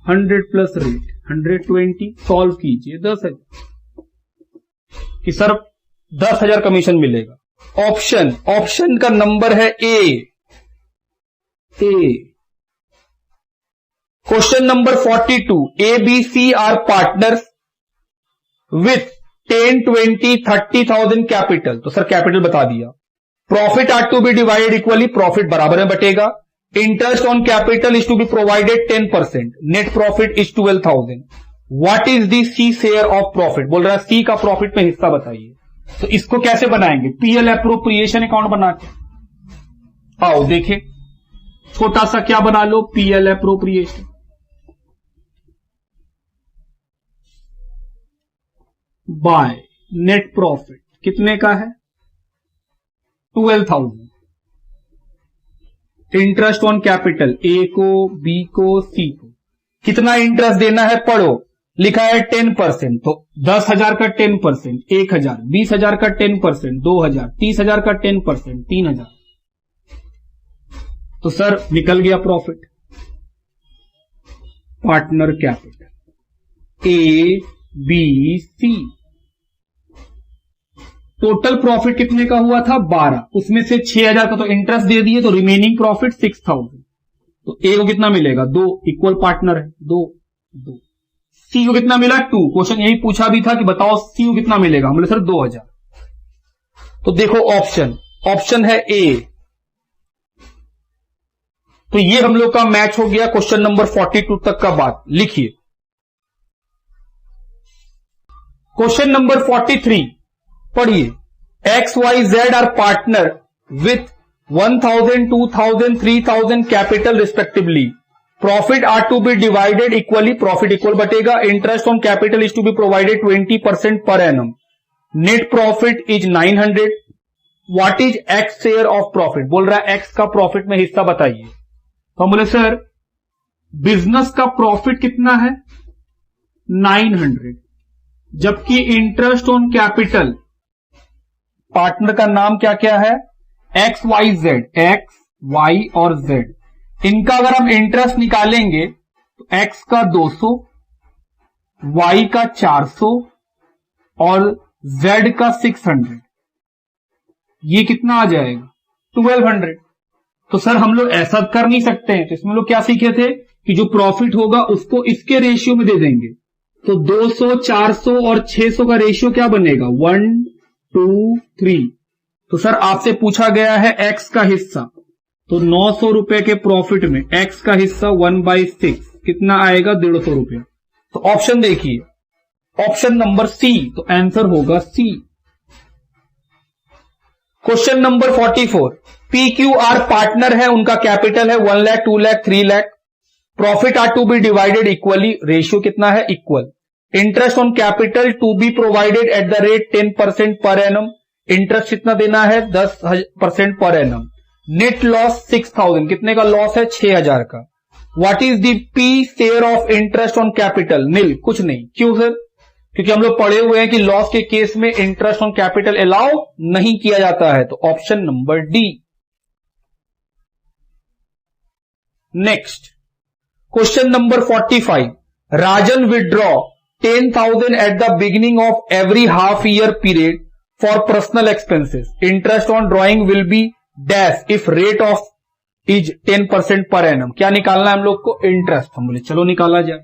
100 प्लस रेट 120, सॉल्व कीजिए 10,000 कि सर 10,000 कमीशन मिलेगा। ऑप्शन का नंबर है A. Question number 42, A B C are partners with 10, 20, 30,000 capital. तो सर कैपिटल बता दिया। Profit are to be divided equally, profit बराबर में बटेगा। Interest on capital is to be provided 10%, net profit is 12,000। What is the C share of profit, बोल रहा है सी का प्रॉफिट में हिस्सा बताइए। तो इसको कैसे बनाएंगे, पीएल एप्रोप्रिएशन अकाउंट बना के। आओ देखें, छोटा सा क्या बना लो, PL appropriation. By net profit कितने का है 12,000। इंटरेस्ट ऑन कैपिटल ए को, बी को, सी को कितना इंटरेस्ट देना है पढ़ो, लिखा है 10%। तो 10,000 का 10%, 1,000, 20,000 का 10%, 2,000, 30,000 का 10%, 3,000। तो सर निकल गया profit. Partner capital A B C, total profit कितने का हुआ था 12, उसमें से 6,000 का तो इंटरेस्ट दे दिए, तो रिमेनिंग प्रॉफिट 6,000। तो ए को कितना मिलेगा 2, इक्वल पार्टनर है 2। सी को कितना मिला 2। क्वेश्चन यही पूछा भी था कि बताओ सी को कितना मिलेगा, हम बोले सर 2,000। तो देखो ऑप्शन है ए। तो ये हम लोग का मैच हो गया क्वेश्चन नंबर 42 तक का बात। लिखिए क्वेश्चन नंबर 43 पढ़िए। X Y Z are partner with 1,000, 2,000, 3,000 capital respectively. Profit are to be divided equally, profit equal बटेगा। Interest on capital is to be provided 20% per annum. Net profit is 900। What is X share of profit, बोल रहा है x का profit में हिस्सा बताइए। तो हम बोले सर बिजनेस का प्रॉफिट कितना है 900, जबकि इंटरेस्ट ऑन कैपिटल पार्टनर का नाम क्या क्या है X Y Z, X Y और जेड। इनका अगर हम इंटरेस्ट निकालेंगे तो एक्स का 200, वाई का 400 और जेड का 600। ये कितना आ जाएगा 1200। तो सर हम लोग ऐसा कर नहीं सकते हैं, तो इसमें लोग क्या सीखे थे कि जो प्रॉफिट होगा उसको इसके रेशियो में दे देंगे। तो 200, 400 और 600 का रेशियो क्या बनेगा 1, 2, 3। तो सर आपसे पूछा गया है एक्स का हिस्सा, तो 900 रुपए के प्रॉफिट में एक्स का हिस्सा 1/6 कितना आएगा 150 रुपया। तो ऑप्शन देखिए, ऑप्शन नंबर सी, तो आंसर होगा C. Question number 44, P Q R partner है, उनका कैपिटल है 1 lakh, 2 lakh, 3 lakh. Profit are to be divided equally, ratio कितना है equal. Interest on capital to be provided at the rate 10% per annum. Interest कितना देना है 10% पर एनम। नेट लॉस 6,000, कितने का लॉस है 6,000 का। What is the P share of interest on capital, nil, कुछ नहीं। क्यों सर, क्योंकि हम लोग पढ़े हुए हैं कि लॉस के केस में इंटरेस्ट ऑन कैपिटल अलाउ नहीं किया जाता है। तो option number D. Next question number 45, Rajan withdraw 10,000 eight the beginning of every half year period for personal expenses. Interest on drawing will be dash if rate of is 10% per annum. क्या निकालना है हम लोग को interest, हम बोले चलो निकाला जाए।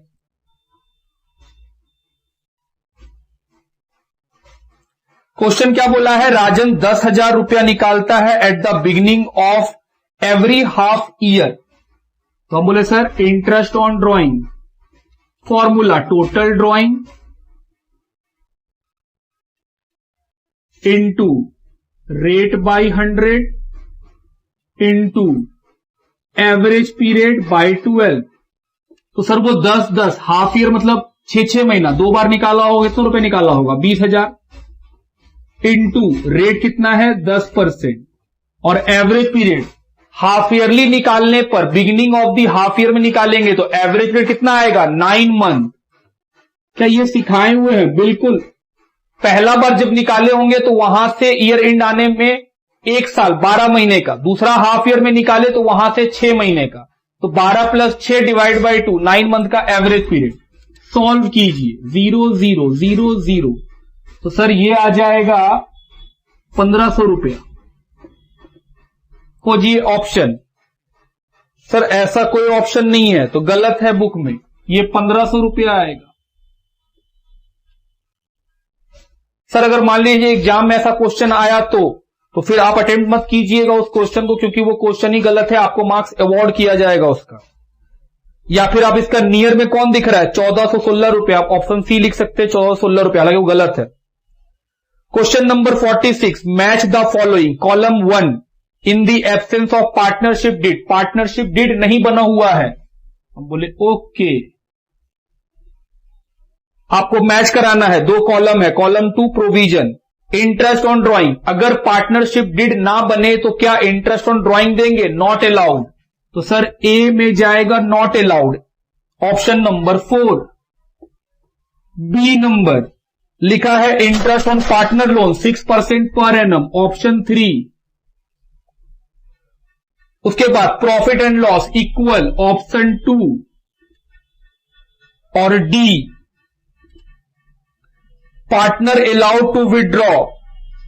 क्वेश्चन क्या बोला है, राजन 10,000 रुपया निकालता है eight the beginning of every half year. तो हम बोले sir interest on drawing, formula total drawing into rate by 100 into average period by 12। तो सर वो 10-10 हाफ ईयर मतलब 6-6 महीना 2 बार निकाला होगा, कितने रुपए निकाला होगा 20,000। इंटू रेट कितना है 10% और एवरेज पीरियड हाफ ईयरली निकालने पर beginning of the half year में निकालेंगे तो एवरेज पीरियड कितना आएगा 9 मंथ। क्या ये सिखाए हुए हैं? बिल्कुल। पहला बार जब निकाले होंगे तो वहां से ईयर एंड आने में 1 साल 12 महीने का, दूसरा हाफ ईयर में निकाले तो वहां से 6 महीने का, तो 12 + 6 डिवाइड बाई 2 9 मंथ का एवरेज पीरियड। सॉल्व कीजिए 0 0 0 0 तो सर ये आ जाएगा 1500 रुपया। खोजिए ऑप्शन। सर ऐसा कोई ऑप्शन नहीं है तो गलत है बुक में, ये 1500 रुपया आएगा। सर अगर मान लीजिए एग्जाम में ऐसा क्वेश्चन आया तो फिर आप अटेम्प्ट मत कीजिएगा उस क्वेश्चन को, क्योंकि वो क्वेश्चन ही गलत है, आपको मार्क्स अवॉर्ड किया जाएगा उसका। या फिर आप इसका नियर में कौन दिख रहा है 1416 रुपया, आप ऑप्शन सी लिख सकते हैं 1416 रुपया, हालांकि वो गलत है। Question number 46, match the following. Column 1, in the absence of partnership did. Partnership did नहीं बना हुआ है, हम बोले ओके। आपको मैच कराना है, 2 कॉलम है। Column 2 provision, interest on drawing. अगर पार्टनरशिप डिड ना बने तो क्या इंटरेस्ट ऑन ड्राइंग देंगे? Not allowed. तो सर ए में जाएगा not allowed, option number 4। B number लिखा है interest on partner loan 6% per annum, option 3। उसके बाद profit and loss equal, option 2 और D partner allowed to withdraw,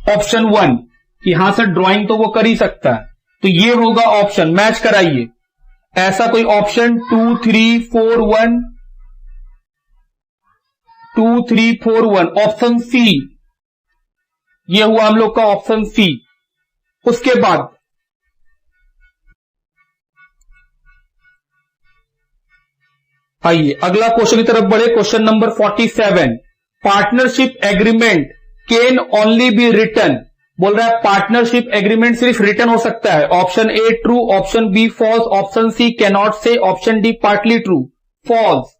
option 1 कि हां सर ड्राइंग तो वो कर ही सकता है, तो ये होगा ऑप्शन। मैच कराइए। ऐसा कोई ऑप्शन 2 3 4 1 2 3 4 1, ऑप्शन सी। ये हुआ हम लोग का ऑप्शन सी। उसके बाद आइए अगला क्वेश्चन की तरफ बढ़े। Question number 47, partnership agreement can only be written. बोल रहा है पार्टनरशिप एग्रीमेंट सिर्फ रिटन हो सकता है। Option A true, option B false, option C cannot say, option D partly true. False.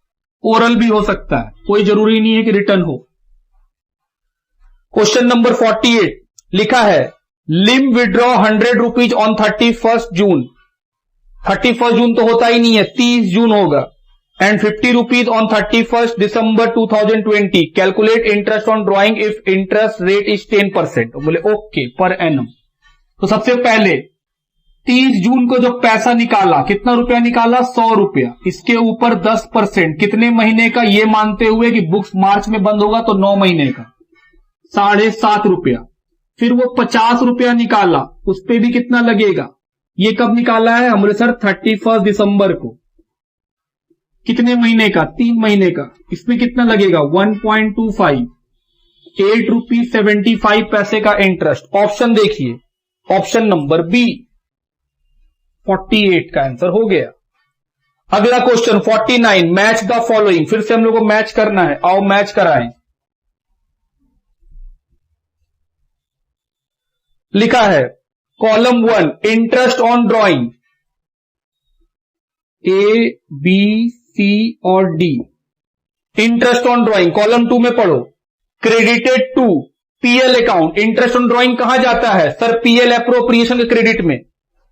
Oral भी हो सकता है, कोई जरूरी नहीं है कि रिटन हो। क्वेश्चन नंबर 48 लिखा है लिम विड्रॉ 100 रुपीज ऑन 31 जून। 31 जून तो होता ही नहीं है, 30 जून होगा। And 50 rupees on 31 December 2020। Calculate interest on drawing if interest rate is 10%। बोले ओके पर एनम। तो सबसे पहले 30 जून को जो पैसा निकाला, कितना रुपया निकाला? 100 रुपया। इसके ऊपर 10%, कितने महीने का? ये मानते हुए कि बुक्स मार्च में बंद होगा तो 9 महीने का, 7.5 रुपया। फिर वो 50 रुपया निकाला, उस पर भी कितना लगेगा? ये कब निकाला है? हमने सर 31 दिसंबर को। कितने महीने का? 3 महीने का। इसमें कितना लगेगा? 1.25, 8 रुपीज 75 पैसे का इंटरेस्ट। ऑप्शन देखिए, ऑप्शन नंबर बी 48 का आंसर हो गया। अगला क्वेश्चन 49, मैच द फॉलोइंग। फिर से हम लोग को मैच करना है, आओ मैच कराएं। लिखा है column 1 interest on drawing, A B C और D. Interest on drawing column 2 में पढ़ो। Credited to PL account. Interest on drawing कहां जाता है? सर पीएल एप्रोप्रिएशन के क्रेडिट में।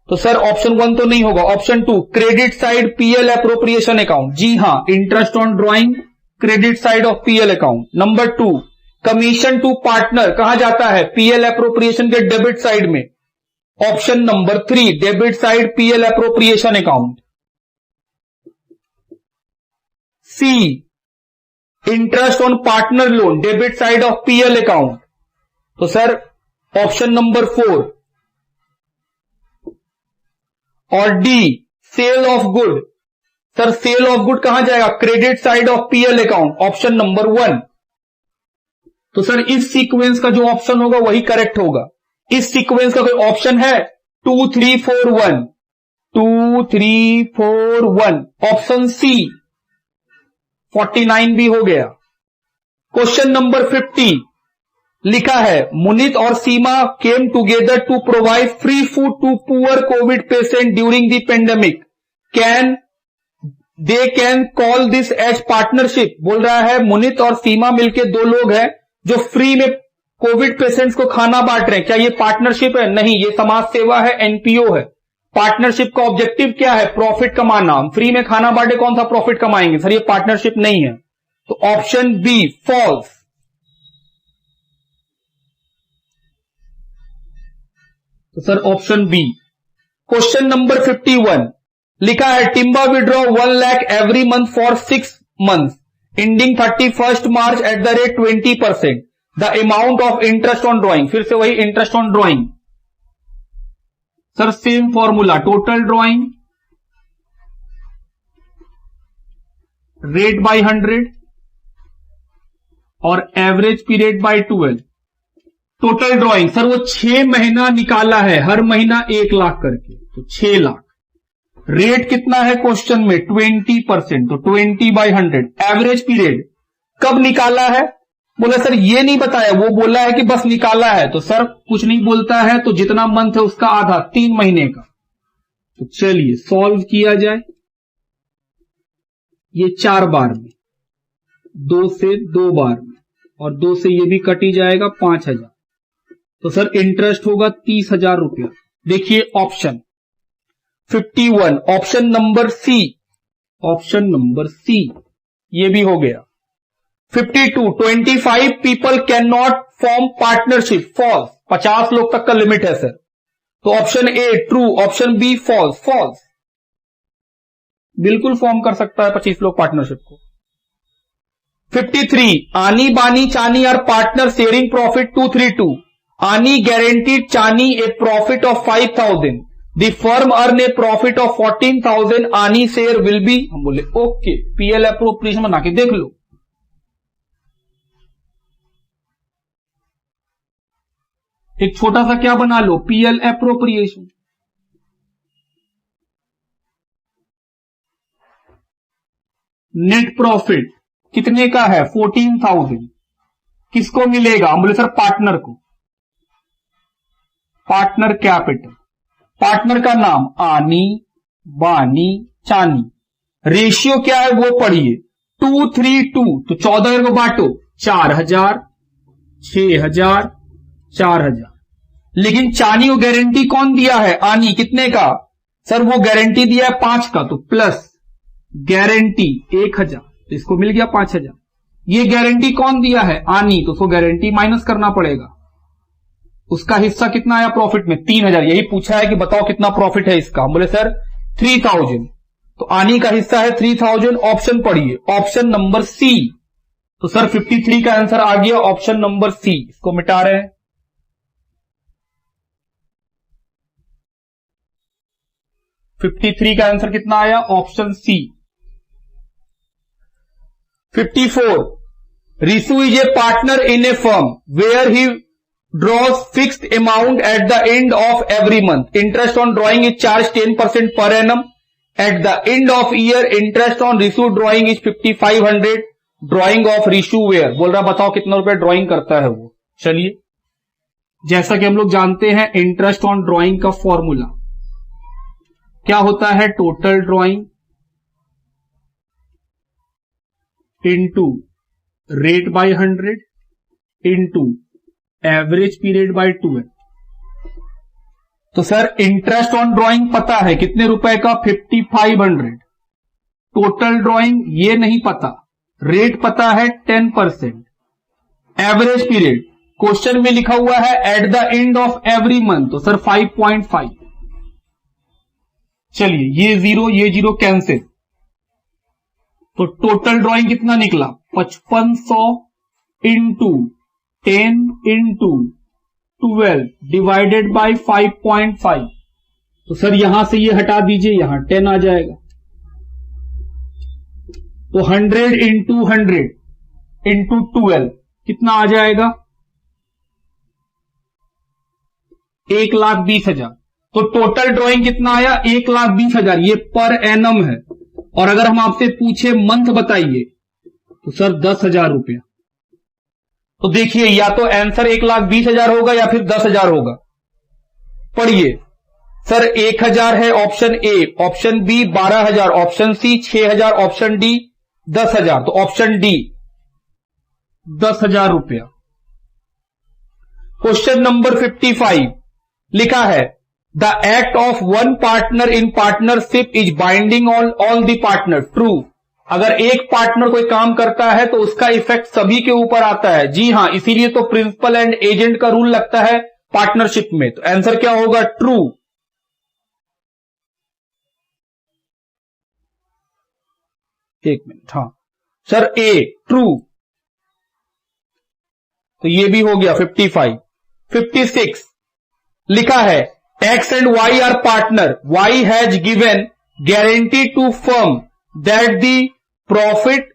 तो सर ऑप्शन 1 तो नहीं होगा, option 2 credit side PL appropriation account. जी हां, interest on drawing credit side of PL account. Number 2 commission to partner कहां जाता है? पीएल एप्रोप्रिएशन के डेबिट साइड में। Option number 3 debit side PL appropriation account. C interest on partner loan debit side of PL account. तो sir option number 4 और D sale of good. Sir sale of good कहां जाएगा? Credit side of PL account, option number 1। तो sir इस sequence का जो option होगा वही करेक्ट होगा। इस सीक्वेंस का कोई ऑप्शन है? 2 3 4 1, 2 3 4 1, ऑप्शन सी 49 भी हो गया। क्वेश्चन नंबर 50 लिखा है मुनीत और Seema came together to provide free food to poor covid patient during the pandemic. They can call this as partnership. बोल रहा है मुनीत और सीमा मिलके 2 लोग हैं जो फ्री में कोविड पेशेंट्स को खाना बांट रहे हैं, क्या ये पार्टनरशिप है? नहीं, ये समाज सेवा है, एनपीओ है। पार्टनरशिप का ऑब्जेक्टिव क्या है? प्रॉफिट कमाना। हम फ्री में खाना बांटे कौन सा प्रॉफिट कमाएंगे? सर ये पार्टनरशिप नहीं है, तो ऑप्शन बी फॉल्स। तो sir option B. Question number 51 लिखा है Timba withdraw 1 lakh every month for 6 month ending 31 March at the rate 20%। The amount of interest on drawing, फिर से वही interest on drawing. Sir same formula, total drawing rate by 100 और average period by 12। Total drawing sir वो 6 महीना निकाला है, हर महीना 1 लाख करके, तो 6 लाख। रेट कितना है क्वेश्चन में? 20%, तो 20/100। एवरेज पीरियड कब निकाला है? बोला सर ये नहीं बताया, वो बोला है कि बस निकाला है। तो सर कुछ नहीं बोलता है तो जितना मंथ है उसका आधा, 3 महीने का। तो चलिए सॉल्व किया जाए। ये 4 बार में, 2 से 2 बार में, और 2 से ये भी कटी जाएगा 5000। तो सर इंटरेस्ट होगा 30,000 रुपया। देखिए option 51, option number C, option number C ये भी हो गया। 52, 25 people can not form partnership, false. 50 लोग तक का लिमिट है सर, तो option A true, option B false. False, बिल्कुल फॉर्म कर सकता है 25 लोग पार्टनरशिप को। 53, आनी बानी चानी आर पार्टनर शेयरिंग प्रॉफिट 232। आनी guaranteed Chani a profit of 5,000. The firm earn a profit of 14,000. Ani share will be, हम बोले ओके, पीएल एप्रोप्रिएशन बना के देख लो। एक छोटा सा क्या बना लो, पीएल एप्रोप्रिएशन। नेट प्रॉफिट कितने का है? 14,000। किसको मिलेगा? हम बोले सर पार्टनर को। पार्टनर कैपिटल, पार्टनर का नाम आनी बानी चानी। रेशियो क्या है वो पढ़िए, 232। तो 14 को बांटो, 4000, 6000, 4000। लेकिन चानी को गारंटी कौन दिया है? आनी। कितने का? सर वो गारंटी दिया है 5 का, तो प्लस गारंटी 1000, तो इसको मिल गया 5000। ये गारंटी कौन दिया है? आनी, तो उसको गारंटी माइनस करना पड़ेगा। उसका हिस्सा कितना आया प्रॉफिट में? 3000। यही पूछा है कि बताओ कितना प्रॉफिट है इसका। बोले सर 3000, तो आनी का हिस्सा है 3000। ऑप्शन पढ़िए, ऑप्शन नंबर सी। तो सर 53 का आंसर आ गया ऑप्शन नंबर सी। इसको मिटा रहे हैं। 53 का आंसर कितना आया? Option C. 54, Rishu is a partner in a firm where he draws fixed amount at the end of every month. Interest on drawing is charged 10% per annum. At the end of year, interest on Rishu drawing is 5500. Drawing of Rishu where? बोल रहा बताओ कितना रुपया drawing करता है वो। चलिए, जैसा कि हम लोग जानते हैं इंटरेस्ट ऑन ड्राइंग का फॉर्मूला क्या होता है? Total drawing into rate by 100 into average period by 12। तो सर इंटरेस्ट ऑन ड्राइंग पता है कितने रुपए का? 5500। टोटल ड्राइंग ये नहीं पता, रेट पता है 10%। एवरेज पीरियड क्वेश्चन में लिखा हुआ है eight the end of every month, तो सर 5.5। चलिए ये 0 ये 0 कैंसिल, तो टोटल ड्राइंग कितना निकला? 5500 इंटू 10 इंटू 12 डिवाइडेड बाय 5.5। तो सर यहां से ये हटा दीजिए, यहां 10 आ जाएगा। तो 100 इंटू 100 इंटू 12 कितना आ जाएगा? 1,20,000। तो टोटल ड्राइंग कितना आया? 1,20,000। ये पर एनम है। और अगर हम आपसे पूछे मंथ बताइए, तो सर 10,000 रुपया। तो देखिए या तो आंसर 1,20,000 होगा या फिर 10,000 होगा। पढ़िए सर 1,000 है option A, option B 12,000, option C 6,000, option D 10,000। तो ऑप्शन डी 10,000 रुपया। क्वेश्चन नंबर 55 लिखा है the act of one partner in partnership is binding on all the partner. True. अगर एक पार्टनर कोई काम करता है तो उसका इफेक्ट सभी के ऊपर आता है। जी हां, इसीलिए तो प्रिंसिपल एंड एजेंट का रूल लगता है पार्टनरशिप में। तो आंसर क्या होगा? ट्रू। एक मिनट, हाँ सर, ए ट्रू। तो ये भी हो गया 55। 56 लिखा है X and Y are partner. Y has given guarantee to firm that the profit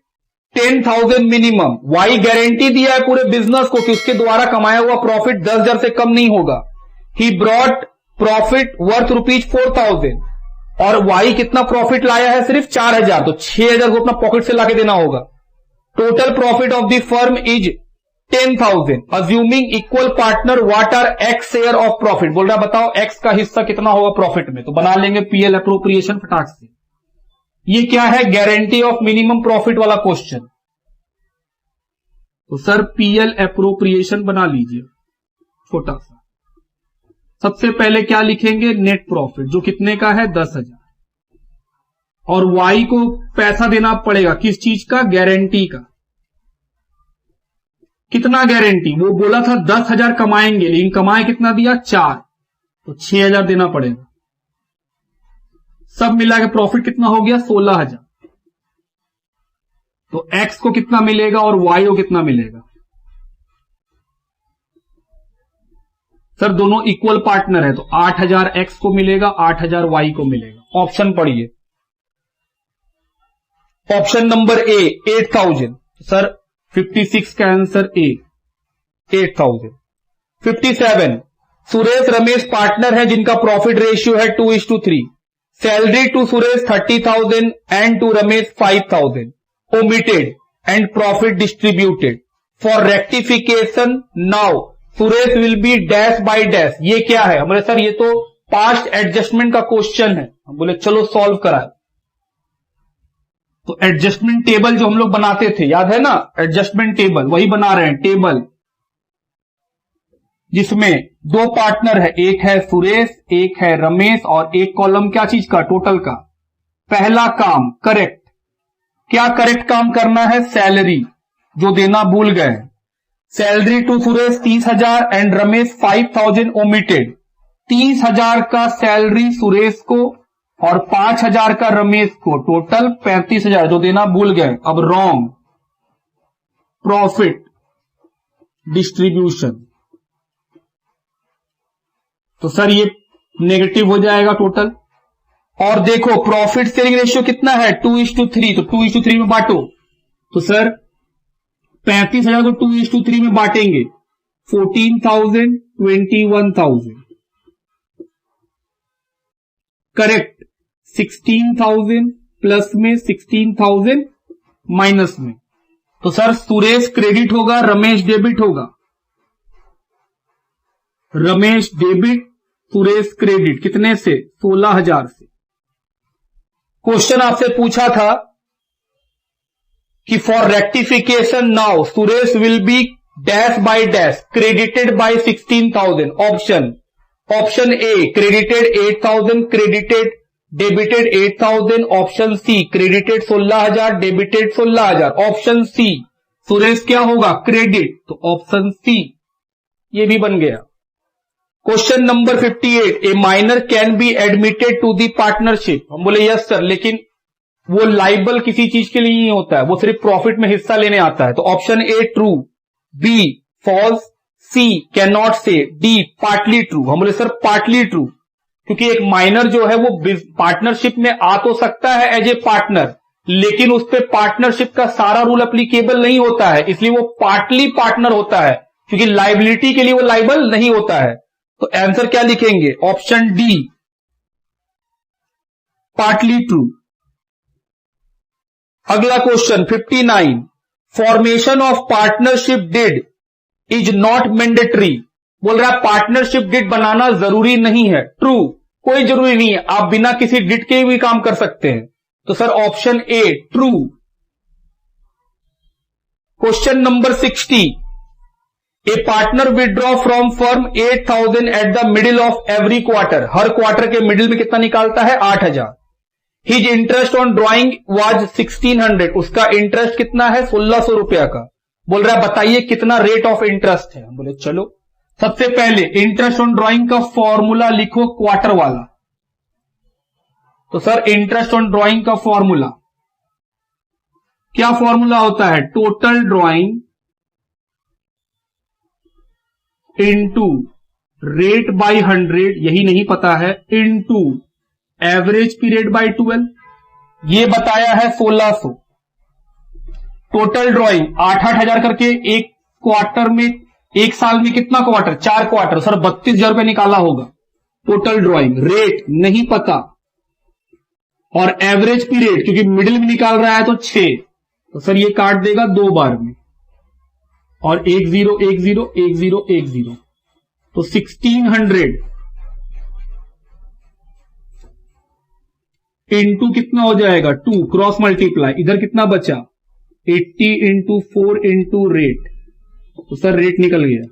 10,000 minimum. Y guarantee दिया है पूरे बिजनेस को कि उसके द्वारा कमाया हुआ प्रॉफिट 10,000 से कम नहीं होगा। ही ब्रॉट प्रॉफिट वर्थ ₹4,000 और वाई कितना प्रॉफिट लाया है? सिर्फ 4,000। तो 6,000 को अपना पॉकेट से लाके देना होगा। Total profit of the firm is 10,000। Assuming equal partner what are X share of profit. बोल रहा बताओ एक्स का हिस्सा कितना होगा प्रॉफिट में। तो बना लेंगे पीएल अप्रोप्रिएशन फटाक से। ये क्या है? गारंटी ऑफ मिनिमम प्रॉफिट वाला क्वेश्चन। तो सर पीएल अप्रोप्रिएशन बना लीजिए छोटा सा। सबसे पहले क्या लिखेंगे? नेट प्रॉफिट, जो कितने का है? 10,000। और वाई को पैसा देना पड़ेगा किस चीज का? गारंटी का। कितना गारंटी? वो बोला था 10,000 कमाएंगे, लेकिन कमाए कितना दिया? 4। तो 6,000 देना पड़ेगा। सब मिला के प्रॉफिट कितना हो गया? 16,000। तो एक्स को कितना मिलेगा और वाई को कितना मिलेगा? सर दोनों इक्वल पार्टनर है तो 8,000 एक्स को मिलेगा, 8,000 वाई को मिलेगा। ऑप्शन पढ़िए। Option number A 8,000। सर 56 का answer A 8,000। 57 Suresh Ramesh partner है जिनका प्रॉफिट रेशियो है 2:3। Salary to Suresh 30,000 and to Ramesh 5,000। Omitted and profit distributed. For rectification now Suresh will be dash by dash. ये क्या है? हमारे सर ये तो पास्ट एडजस्टमेंट का क्वेश्चन है। हम बोले चलो सॉल्व कराए। तो एडजस्टमेंट टेबल जो हम लोग बनाते थे, याद है ना? एडजस्टमेंट टेबल वही बना रहे हैं। टेबल जिसमें 2 पार्टनर है, एक है सुरेश, एक है रमेश, और एक कॉलम क्या चीज का? टोटल का। पहला काम करेक्ट। क्या करेक्ट काम करना है? सैलरी, जो देना भूल गए। Salary to Suresh 30,000 and Ramesh 5,000 omitted. 30,000 का सैलरी सुरेश को और 5,000 का रमेश को, टोटल 35,000 जो देना भूल गए। अब रॉन्ग। Profit distribution. तो सर ये नेगेटिव हो जाएगा टोटल। और देखो प्रॉफिट शेयरिंग रेशियो कितना है? 2:3। तो 2:3 में बांटो। तो सर 35,000 को 2:3 में बांटेंगे 14,000 21,000। करेक्ट। 16,000 प्लस में 16,000 माइनस में। तो सर सुरेश क्रेडिट होगा, रमेश डेबिट होगा। Ramesh debit, Suresh credit. कितने से? 16,000 से। क्वेश्चन आपसे पूछा था कि for rectification now Suresh will be dash by dash credited by 16,000। Option A credited 8,000, credited debited 8,000। Option C credited 16,000, debited 16,000। Option C Suresh क्या होगा? क्रेडिट। तो ऑप्शन सी ये भी बन गया। Question number 58 a minor can be admitted to the partnership. हम बोले yes sir, लेकिन वो लाइबल किसी चीज के लिए नहीं होता है, वो सिर्फ प्रॉफिट में हिस्सा लेने आता है। तो option A true, B false, C can not say, D partly true. हम बोले सर पार्टली ट्रू, क्योंकि एक माइनर जो है वो पार्टनरशिप में आ तो सकता है एज ए पार्टनर, लेकिन उस पर पार्टनरशिप का सारा रूल एप्लीकेबल नहीं होता है, इसलिए वो पार्टली पार्टनर होता है, क्योंकि लाइबिलिटी के लिए वो लाइबल नहीं होता है। तो आंसर क्या लिखेंगे? Option D partly true. अगला question 59 formation of partnership deed is not mandatory. बोल रहा है पार्टनरशिप डिड बनाना जरूरी नहीं है। ट्रू, कोई जरूरी नहीं है, आप बिना किसी डिड के भी काम कर सकते हैं। तो sir option A true. Question number 60 A partner withdraw from firm 8,000 at the middle of every quarter, हर क्वार्टर के मिडिल में कितना निकालता है? 8,000। His interest on drawing was 1,600, उसका इंटरेस्ट कितना है? 1,600 रुपया का। बोल रहा है बताइए कितना रेट ऑफ इंटरेस्ट है। बोले चलो सबसे पहले इंटरेस्ट ऑन ड्रॉइंग का फॉर्मूला लिखो क्वार्टर वाला। तो सर इंटरेस्ट ऑन ड्रॉइंग का फॉर्मूला क्या फॉर्मूला होता है? Total drawing into rate by 100, यही नहीं पता है, इनटू एवरेज पीरियड बाय 12, ये बताया है 1,600। टोटल ड्रॉइंग 8,000 करके एक क्वार्टर में, एक साल में कितना क्वार्टर? 4 क्वार्टर, सर 32,000 रुपये निकाला होगा। टोटल ड्रॉइंग रेट नहीं पता, और एवरेज पीरियड क्योंकि मिडिल में निकाल रहा है तो 6, तो सर ये काट देगा 2 बार में, और 1 0 1 0 1 0 1 0, तो 1,600 इंटू कितना हो जाएगा? 2, क्रॉस मल्टीप्लाई, इधर कितना बचा? 80 इंटू 4 इंटू रेट, तो सर रेट निकल गया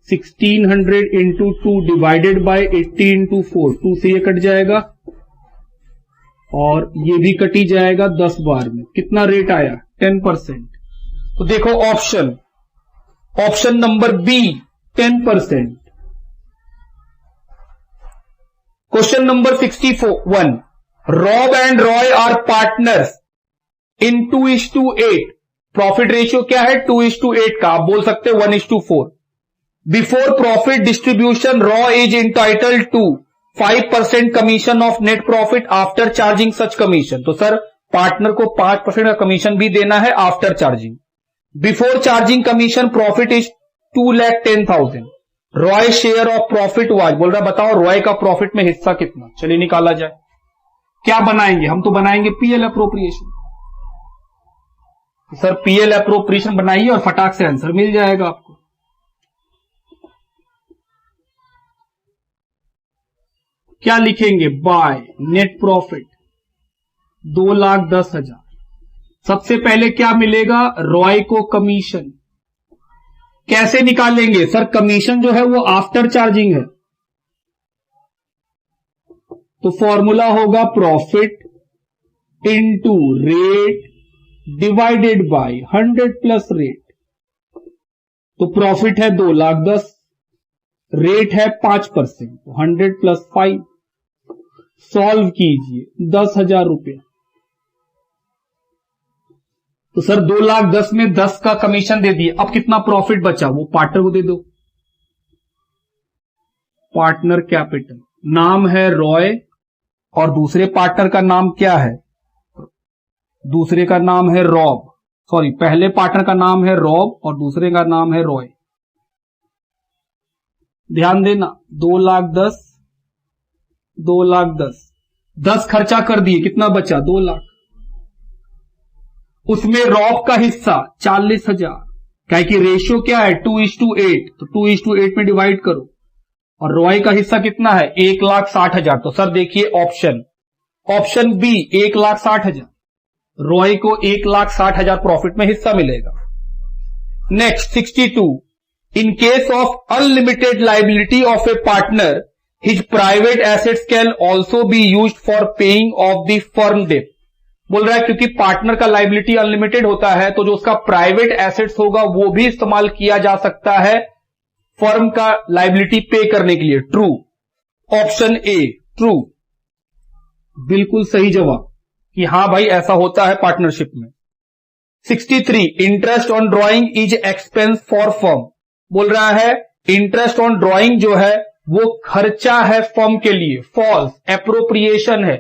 1,600 इंटू 2 डिवाइडेड बाय 80 इंटू 4, 2 से ये कट जाएगा और ये भी कटी जाएगा 10 बार में। कितना रेट आया? 10%। तो देखो option number B 10%। Question number 61, Rob and Roy are partners in 2:8, profit ratio क्या है? 2:8 का, आप बोल सकते 1:4। Before profit distribution Rob is entitled to 5% commission of net profit after charging such commission. तो सर पार्टनर को 5% का कमीशन भी देना है after charging. Before charging commission profit is 2,10,000। Roy share of profit was, बोल रहा बताओ रॉय का प्रॉफिट में हिस्सा कितना? चलिए निकाला जाए। क्या बनाएंगे? हम तो बनाएंगे PL appropriation. Sir PL appropriation बनाइए और फटाक से आंसर मिल जाएगा आपको। क्या लिखेंगे? Bye net profit 2,10,000। सबसे पहले क्या मिलेगा? रॉय को कमीशन। कैसे निकालेंगे? सर कमीशन जो है वो आफ्टर चार्जिंग है, तो फॉर्मूला होगा profit into rate divided by 100 plus rate. तो प्रॉफिट है 2,10,000, रेट है 5%, 100 प्लस 5, सॉल्व कीजिए 10,000 रुपया। तो सर 2,10,000 में 10 का कमीशन दे दिए, अब कितना प्रॉफिट बचा वो पार्टनर को दे दो। पार्टनर कैपिटल, नाम है रॉय और दूसरे पार्टनर का नाम क्या है? दूसरे का नाम है रॉब, सॉरी पहले पार्टनर का नाम है रॉब और दूसरे का नाम है रॉय। ध्यान देना 2,10,000, 2,10,000, 10 खर्चा कर दिए, कितना बचा? 2,00,000। उसमें रॉब का हिस्सा 40,000, क्या कि रेशियो क्या है? 2:8, तो 2:8 में डिवाइड करो। और रॉय का हिस्सा कितना है? 1,60,000। तो सर देखिए ऑप्शन बी 1,60,000, रॉय को 1,60,000 प्रॉफिट में हिस्सा मिलेगा। Next 62, in case of unlimited liability of a partner his private assets can also be used for paying off the firm debt. बोल रहा है क्योंकि पार्टनर का लाइबिलिटी अनलिमिटेड होता है तो जो उसका प्राइवेट एसेट्स होगा वो भी इस्तेमाल किया जा सकता है फर्म का लाइबिलिटी पे करने के लिए। ट्रू, ऑप्शन ए ट्रू, बिल्कुल सही जवाब कि हां भाई ऐसा होता है पार्टनरशिप में। 63, interest on drawing is expense for firm. बोल रहा है इंटरेस्ट ऑन ड्रॉइंग जो है वो खर्चा है फर्म के लिए। फॉल्स, एप्रोप्रिएशन है,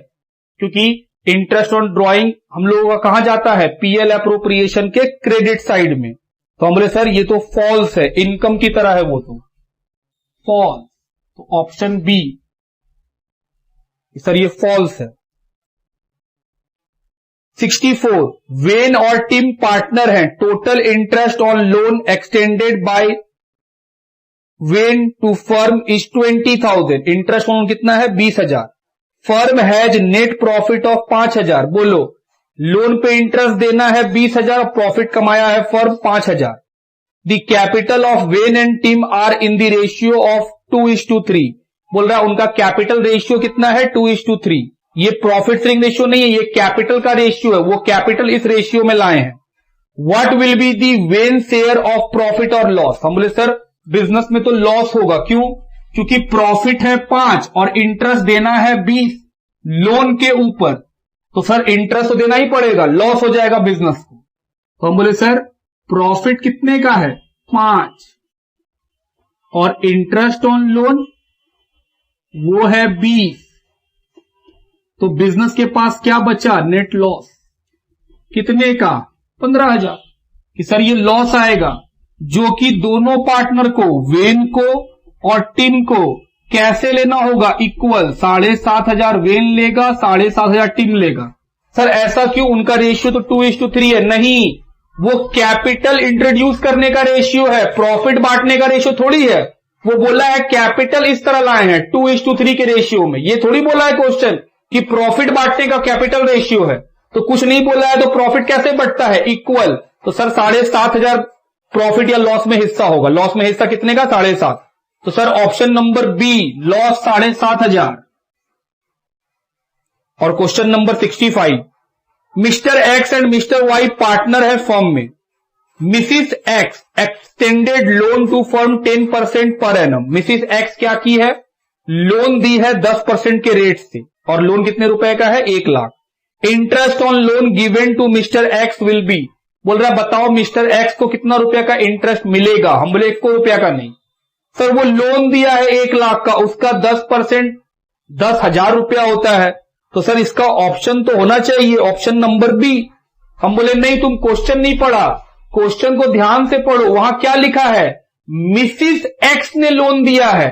क्योंकि इंटरेस्ट ऑन ड्रॉइंग हम लोगों का कहां जाता है? पीएल एप्रोप्रिएशन के क्रेडिट साइड में। तो हम बोले सर ये तो फॉल्स है, इनकम की तरह है वो तो फॉल्स। तो ऑप्शन बी सर ये फॉल्स है। 64, वेन और टिम पार्टनर हैं, total interest on loan extended by Wayne to firm is 20,000। Interest on कितना है? 20,000। Firm has net profit of 5,000। बोलो लोन पे इंटरेस्ट देना है 20,000, प्रॉफिट कमाया है firm 5,000। The capital of Wayne and Tim are in the ratio of 2:3। बोल रहा है उनका कैपिटल रेशियो कितना है 2:3। ये प्रॉफिट शेयरिंग रेशियो नहीं है, ये कैपिटल का रेशियो है, वो कैपिटल इस रेशियो में लाए हैं। What will be the when share of profit और लॉस। हम बोले सर बिजनेस में तो लॉस होगा, क्यों? क्योंकि प्रॉफिट है 5 और इंटरेस्ट देना है 20 लोन के ऊपर, तो सर इंटरेस्ट तो देना ही पड़ेगा, लॉस हो जाएगा बिजनेस को। तो हम बोले सर प्रॉफिट कितने का है 5 और इंटरेस्ट ऑन लोन वो है 20, तो बिजनेस के पास क्या बचा? नेट लॉस कितने का? 15,000। कि सर ये लॉस आएगा जो कि दोनों पार्टनर को, वेन को और टिम को कैसे लेना होगा? इक्वल। 7,500 वेन लेगा, 7,500 टिम लेगा। सर ऐसा क्यों? उनका रेशियो तो 2:3 है। नहीं, वो कैपिटल इंट्रोड्यूस करने का रेशियो है, प्रॉफिट बांटने का रेशियो थोड़ी है। वो बोला है कैपिटल इस तरह लाए हैं 2:3 के रेशियो में। ये थोड़ी बोला है क्वेश्चन कि प्रॉफिट बांटने का कैपिटल रेशियो है, तो कुछ नहीं बोला है, तो प्रॉफिट कैसे बढ़ता है? इक्वल। तो सर 7,500 प्रॉफिट या लॉस में हिस्सा होगा। लॉस में हिस्सा कितने का? 7,500। तो sir option number B loss 7,500। और question number 65, mister X and mister Y partner है फर्म में। Mrs X extended loan to firm 10% per annum. Mrs x क्या की है? लोन दी है 10% के रेट से, और लोन कितने रुपए का है? 1 lakh. Interest on loan given to mister X will be. बोल रहा है बताओ मिस्टर एक्स को कितना रुपया का इंटरेस्ट मिलेगा? हम बोले 1 रुपया का नहीं सर, वो लोन दिया है 1 लाख का, उसका 10% 10,000 रुपया होता है, तो सर इसका ऑप्शन तो होना चाहिए ऑप्शन नंबर बी। हम बोले नहीं, तुम क्वेश्चन नहीं पढ़ा, क्वेश्चन को ध्यान से पढ़ो। वहां क्या लिखा है? मिसिस एक्स ने लोन दिया है,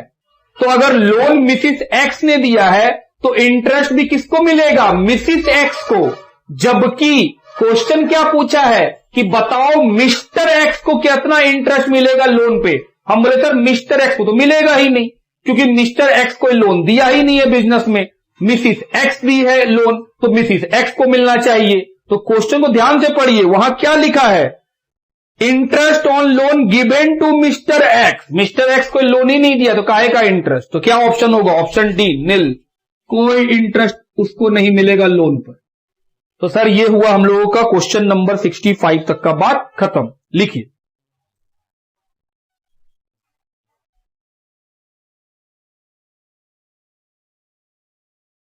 तो अगर लोन मिसिस एक्स ने दिया है तो इंटरेस्ट भी किसको मिलेगा? मिसिस एक्स को। जबकि क्वेश्चन क्या पूछा है कि बताओ मिस्टर एक्स को कितना इंटरेस्ट मिलेगा लोन पे। हम बोले सर मिस्टर एक्स को तो मिलेगा ही नहीं, क्योंकि मिस्टर एक्स को लोन दिया ही नहीं है बिजनेस में। मिसिस एक्स दी है लोन, तो मिसिस एक्स को मिलना चाहिए। तो क्वेश्चन को ध्यान से पढ़िए, वहां क्या लिखा है? Interest on loan given to mister X. Mister X को लोन ही नहीं दिया, तो काहे का इंटरेस्ट? तो क्या ऑप्शन होगा? ऑप्शन डी नील, कोई इंटरेस्ट उसको नहीं मिलेगा लोन पर। तो सर ये हुआ हम लोगों का क्वेश्चन नंबर 65 तक का बात खत्म। लिखिए।